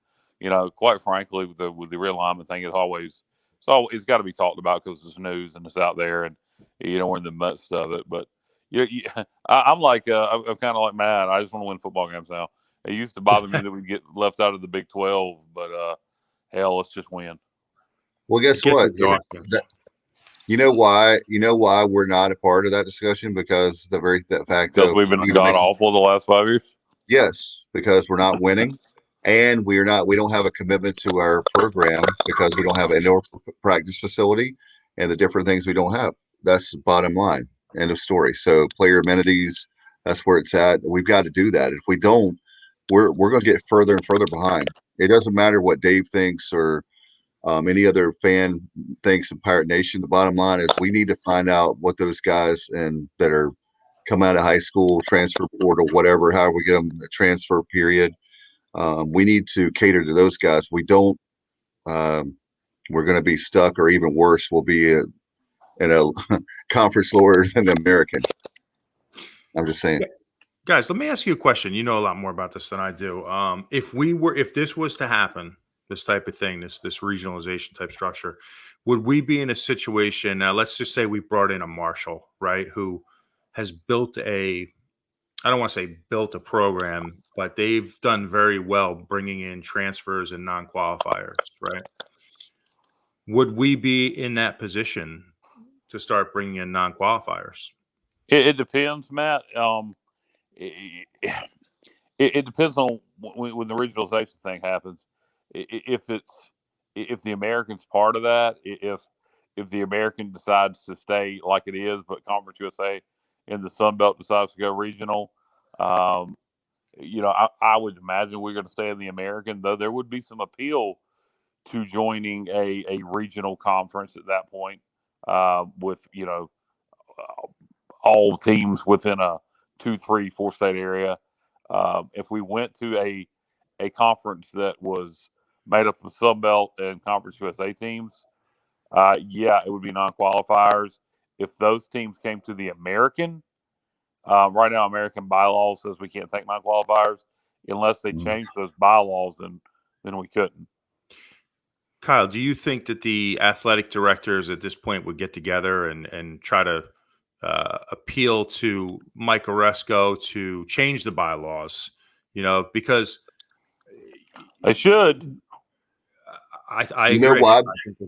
quite frankly, with the realignment thing, it's got to be talked about because it's news and it's out there, and we're in the midst of it. But I'm like I'm kind of like Matt. I just want to win football games now. It used to bother me that we'd get left out of the Big 12, but hell, let's just win. Well, guess what? You know why we're not a part of that discussion? Because that fact Because of we've been god awful the last 5 years. Yes, because we're not winning, and we don't have a commitment to our program because we don't have an indoor practice facility and the different things we don't have. That's the bottom line. End of story. So player amenities, that's where it's at. We've got to do that. If we don't, we're going to get further and further behind. It doesn't matter what Dave thinks or any other fan thinks in Pirate Nation. The bottom line is we need to find out what those guys and that are come out of high school, transfer portal, whatever, however we get them a transfer period. We need to cater to those guys. We don't, we're going to be stuck, or even worse, we'll be in a conference lower than the American. I'm just saying. Guys, let me ask you a question. You know a lot more about this than I do. If this was to happen, this type of thing, this regionalization type structure, would we be in a situation now? Let's just say we brought in a Marshall, right, who has built I don't want to say built a program, but they've done very well bringing in transfers and non-qualifiers, right? Would we be in that position to start bringing in non-qualifiers? It depends, Matt. It depends on when the regionalization thing happens. If the American's part of that, if the American decides to stay like it is, but Conference USA in the Sun Belt decides to go regional, I would imagine we're going to stay in the American, though there would be some appeal to joining a regional conference at that point, with all teams within a 2, 3, 4 state area. If we went to a conference that was made up of Sun Belt and Conference USA teams, it would be non-qualifiers. If those teams came to the American, right now American bylaws says we can't take non-qualifiers unless they change those bylaws, then we couldn't. Kyle, do you think that the athletic directors at this point would get together and try to appeal to Mike Oresco to change the bylaws? Because they should. I you know agree. why,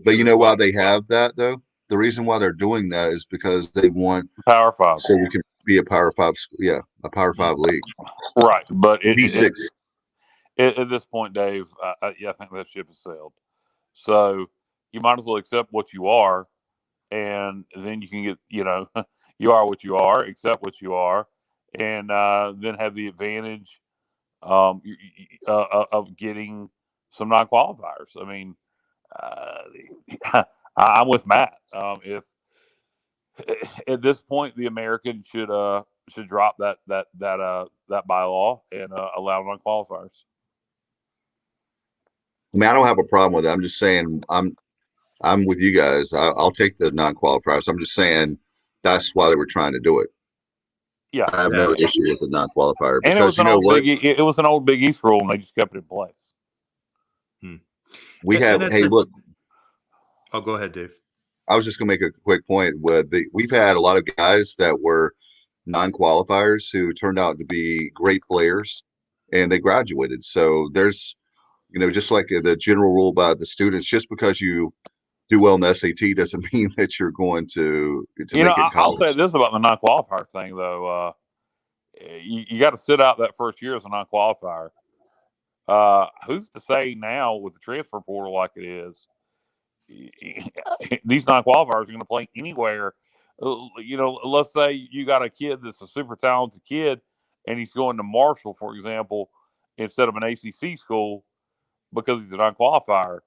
but you know why they have that though. The reason why they're doing that is because they want Power 5, so we can be a Power 5. Yeah, a Power 5 league. Right, but P6. At this point, Dave, I think that ship has sailed. So you might as well accept what you are, and then you can get, you are what you are, accept what you are, and then have the advantage of getting some non-qualifiers. I mean, I'm with Matt. If at this point the American should drop that bylaw and allow non-qualifiers. I mean, I don't have a problem with it. I'm just saying I'm with you guys. I'll take the non-qualifiers. I'm just saying that's why they were trying to do it. Yeah, I have no issue with the non-qualifier and because it was an old Big East rule, and they just kept it in place. We have. Hey, look. Oh, go ahead, Dave. I was just going to make a quick point. We've had a lot of guys that were non-qualifiers who turned out to be great players, and they graduated. So there's, just like the general rule about the students, just because you do well in the SAT doesn't mean that you're going to make it college. I'll say this about the non-qualifier thing, though. You got to sit out that first year as a non-qualifier. Who's to say now with the transfer portal like it is, these non-qualifiers are going to play anywhere. Let's say you got a kid that's a super talented kid, and he's going to Marshall, for example, instead of an ACC school because he's a non-qualifier.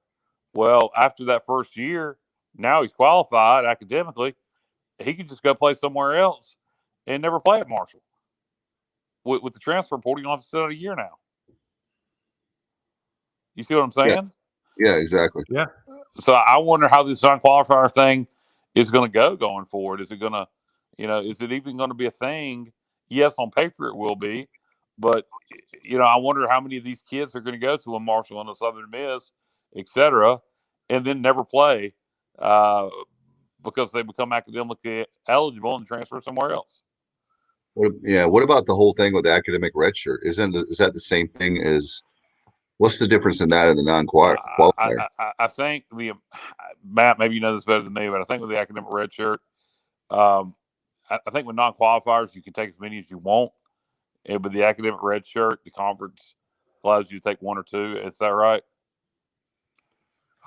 Well, after that first year, now he's qualified academically. He could just go play somewhere else and never play at Marshall. With the transfer portal, you don't have to sit out a year now. You see what I'm saying? Yeah, exactly. Yeah. So I wonder how this non-qualifier thing is going to go going forward. Is it going to, is it even going to be a thing? Yes, on paper it will be, but I wonder how many of these kids are going to go to a Marshall and a Southern Miss, etc., and then never play because they become academically eligible and transfer somewhere else. What about the whole thing with the academic redshirt? Is that the same thing as? What's the difference in that and the non-qualifier? I think Matt, maybe you know this better than me, but I think with the academic redshirt, I think with non-qualifiers you can take as many as you want, and with the academic redshirt, the conference allows you to take one or two. Is that right?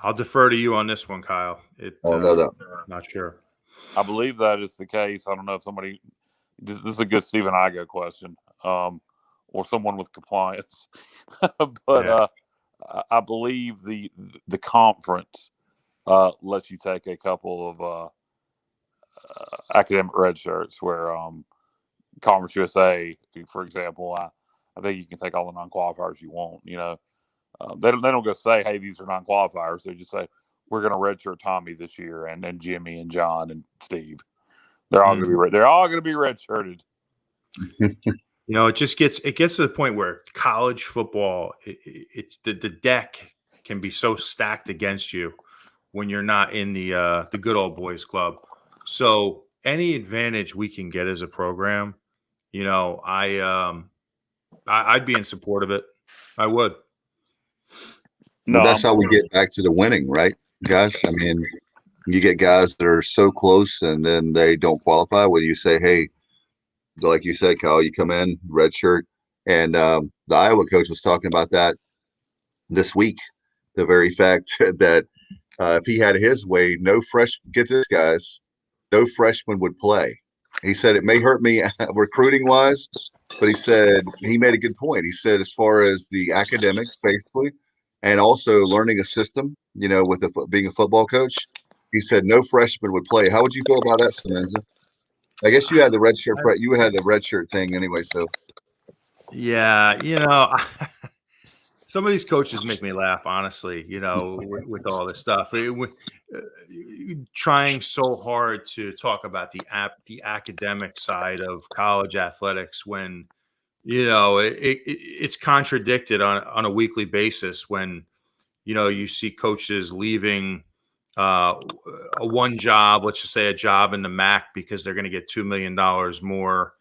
I'll defer to you on this one, Kyle. I don't know that. Not sure. I believe that is the case. I don't know if somebody. This is a good Stephen Igo question, or someone with compliance. But I believe the conference lets you take a couple of academic red shirts where Conference USA, for example, I think you can take all the non-qualifiers you want. They don't go say, hey, these are non-qualifiers. They just say, we're going to redshirt Tommy this year, and then Jimmy and John and Steve. They're all going to be redshirted. It just gets to the point where college football, the deck can be so stacked against you when you're not in the good old boys club. So any advantage we can get as a program, I'd be in support of it. I would. Well, that's how we get back to the winning, right, guys? I mean, you get guys that are so close and then they don't qualify. Whether you say, hey, like you said, Kyle, you come in, red shirt. And the Iowa coach was talking about that this week. The very fact that if he had his way, get this, guys, no freshman would play. He said it may hurt me recruiting wise, but he said he made a good point. He said as far as the academics, basically, and also learning a system, with being a football coach, he said no freshman would play. How would you feel about that, Semenza? I guess you had the red shirt. You had the red shirt thing anyway. So, yeah, some of these coaches make me laugh, honestly. With all this stuff, trying so hard to talk about the academic side of college athletics when it's contradicted on a weekly basis when you see coaches leaving a one job, let's just say a job in the MAC, because they're going to get $2 million more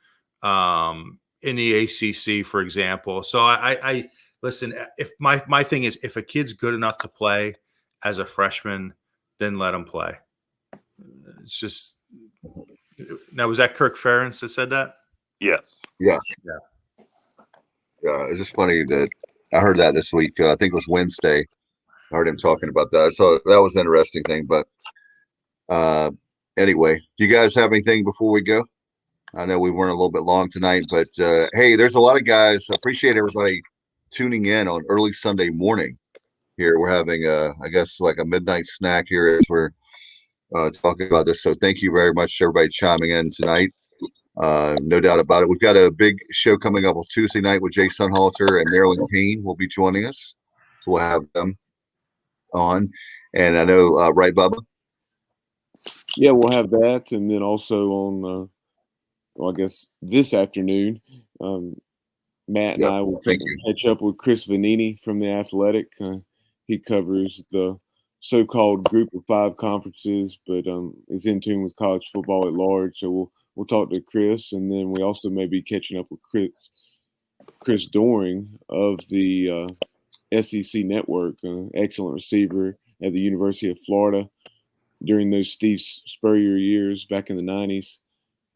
in the ACC, for example. So I listen, if my thing is, if a kid's good enough to play as a freshman, then let him play. It's just, now, was that Kirk Ferentz that said that? Yes. Yeah. It's just funny that I heard that this week. I think it was Wednesday. I heard him talking about that. So that was an interesting thing. But anyway, do you guys have anything before we go? I know we weren't a little bit long tonight, but hey, there's a lot of guys. I appreciate everybody tuning in on early Sunday morning here. We're having I guess like a midnight snack here as we're talking about this. So thank you very much to everybody chiming in tonight. No doubt about it. We've got a big show coming up on Tuesday night with Jay Sunhalter and Marilyn Payne will be joining us. So we'll have them on. And I know, right, Bubba? Yeah, we'll have that. And then also on, I guess this afternoon, Matt and I will catch up with Chris Vanini from The Athletic. He covers the so-called Group of Five conferences, but is in tune with college football at large. So we'll talk to Chris, and then we also may be catching up with Chris Doring of the SEC Network, excellent receiver at the University of Florida during those Steve Spurrier years back in the 90s,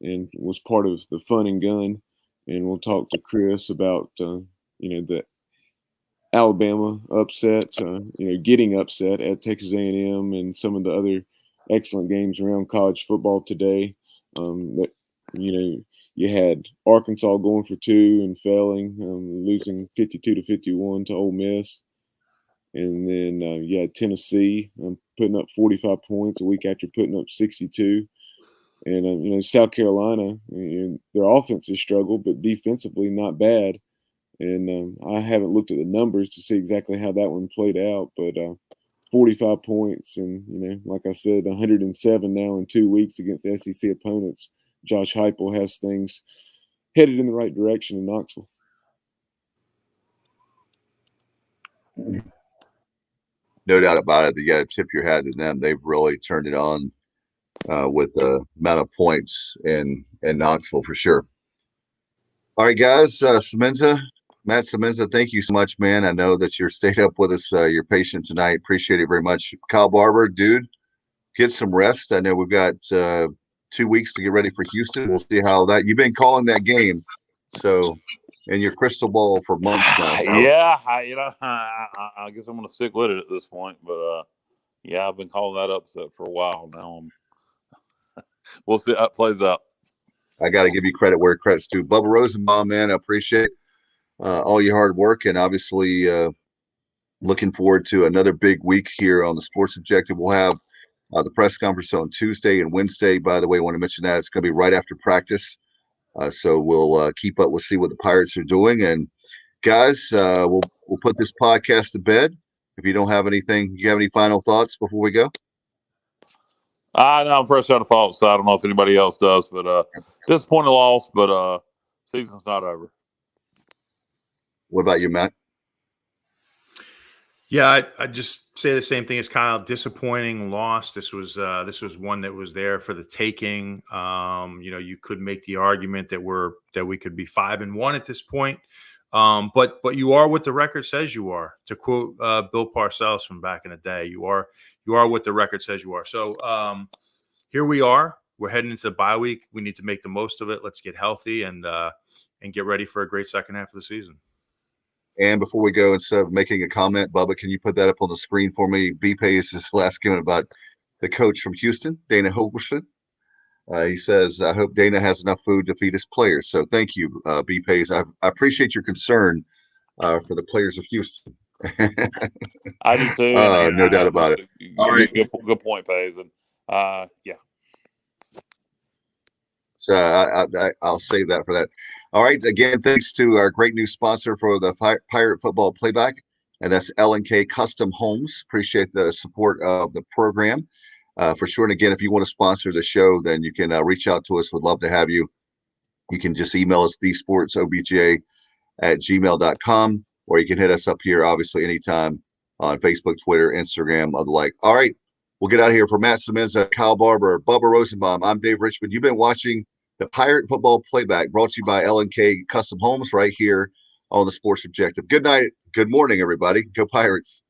and was part of the Fun and Gun. And we'll talk to Chris about the Alabama upset, getting upset at Texas A&M and some of the other excellent games around college football today. That you had Arkansas going for 2 and failing, losing 52-51 to Ole Miss, and then you had Tennessee putting up 45 points a week after putting up 62. And South Carolina, their offense has struggled, but defensively not bad. And I haven't looked at the numbers to see exactly how that one played out, but 45 points and, like I said, 107 now in 2 weeks against SEC opponents. Josh Heupel has things headed in the right direction in Knoxville. No doubt about it. You got to tip your hat to them. They've really turned it on with the amount of points in Knoxville for sure. All right, guys. Matt Semenza, thank you so much, man. I know that you're stayed up with us. Your patience tonight. Appreciate it very much. Kyle Barber, dude, get some rest. I know we've got 2 weeks to get ready for Houston. We'll see how that. You've been calling that game, so in your crystal ball for months now. So. Yeah, I guess I'm going to stick with it at this point. But yeah, I've been calling that upset for a while now. We'll see how it plays out. I got to give you credit where credit's due. Bubba Rosenbaum, man, I appreciate all your hard work, and obviously looking forward to another big week here on the Sports Objective. We'll have the press conference on Tuesday and Wednesday. By the way, I want to mention that it's going to be right after practice. So we'll keep up. We'll see what the Pirates are doing. And guys, we'll put this podcast to bed. If you don't have anything, you have any final thoughts before we go? No, I'm fresh out of fault, so I don't know if anybody else does, but disappointing loss, but season's not over. What about you, Matt? Yeah, I just say the same thing as Kyle. Disappointing loss. This was one that was there for the taking. You could make the argument that we could be 5-1 at this point. But you are what the record says you are. To quote Bill Parcells from back in the day, you are what the record says you are. So here we are. We're heading into the bye week. We need to make the most of it. Let's get healthy and get ready for a great second half of the season. And before we go, instead of making a comment, Bubba, can you put that up on the screen for me? B-Pace is last comment about the coach from Houston, Dana Holgorsen. He says, I hope Dana has enough food to feed his players. So thank you, B-Pace. I appreciate your concern for the players of Houston. I do too. No doubt about it. All right. Good point, Pace. And yeah. So I'll save that for that. All right. Again, thanks to our great new sponsor for the Pirate Football Playback, and that's L&K Custom Homes. Appreciate the support of the program for sure. And again, if you want to sponsor the show, then you can reach out to us. We'd love to have you. You can just email us thesportsobj@gmail.com, or you can hit us up here, obviously, anytime on Facebook, Twitter, Instagram, or the like. All right. We'll get out of here. For Matt Semenza, Kyle Barber, Bubba Rosenbaum, I'm Dave Richmond. You've been watching the Pirate Football Playback, brought to you by L&K Custom Homes right here on the Sports Objective. Good night. Good morning, everybody. Go Pirates.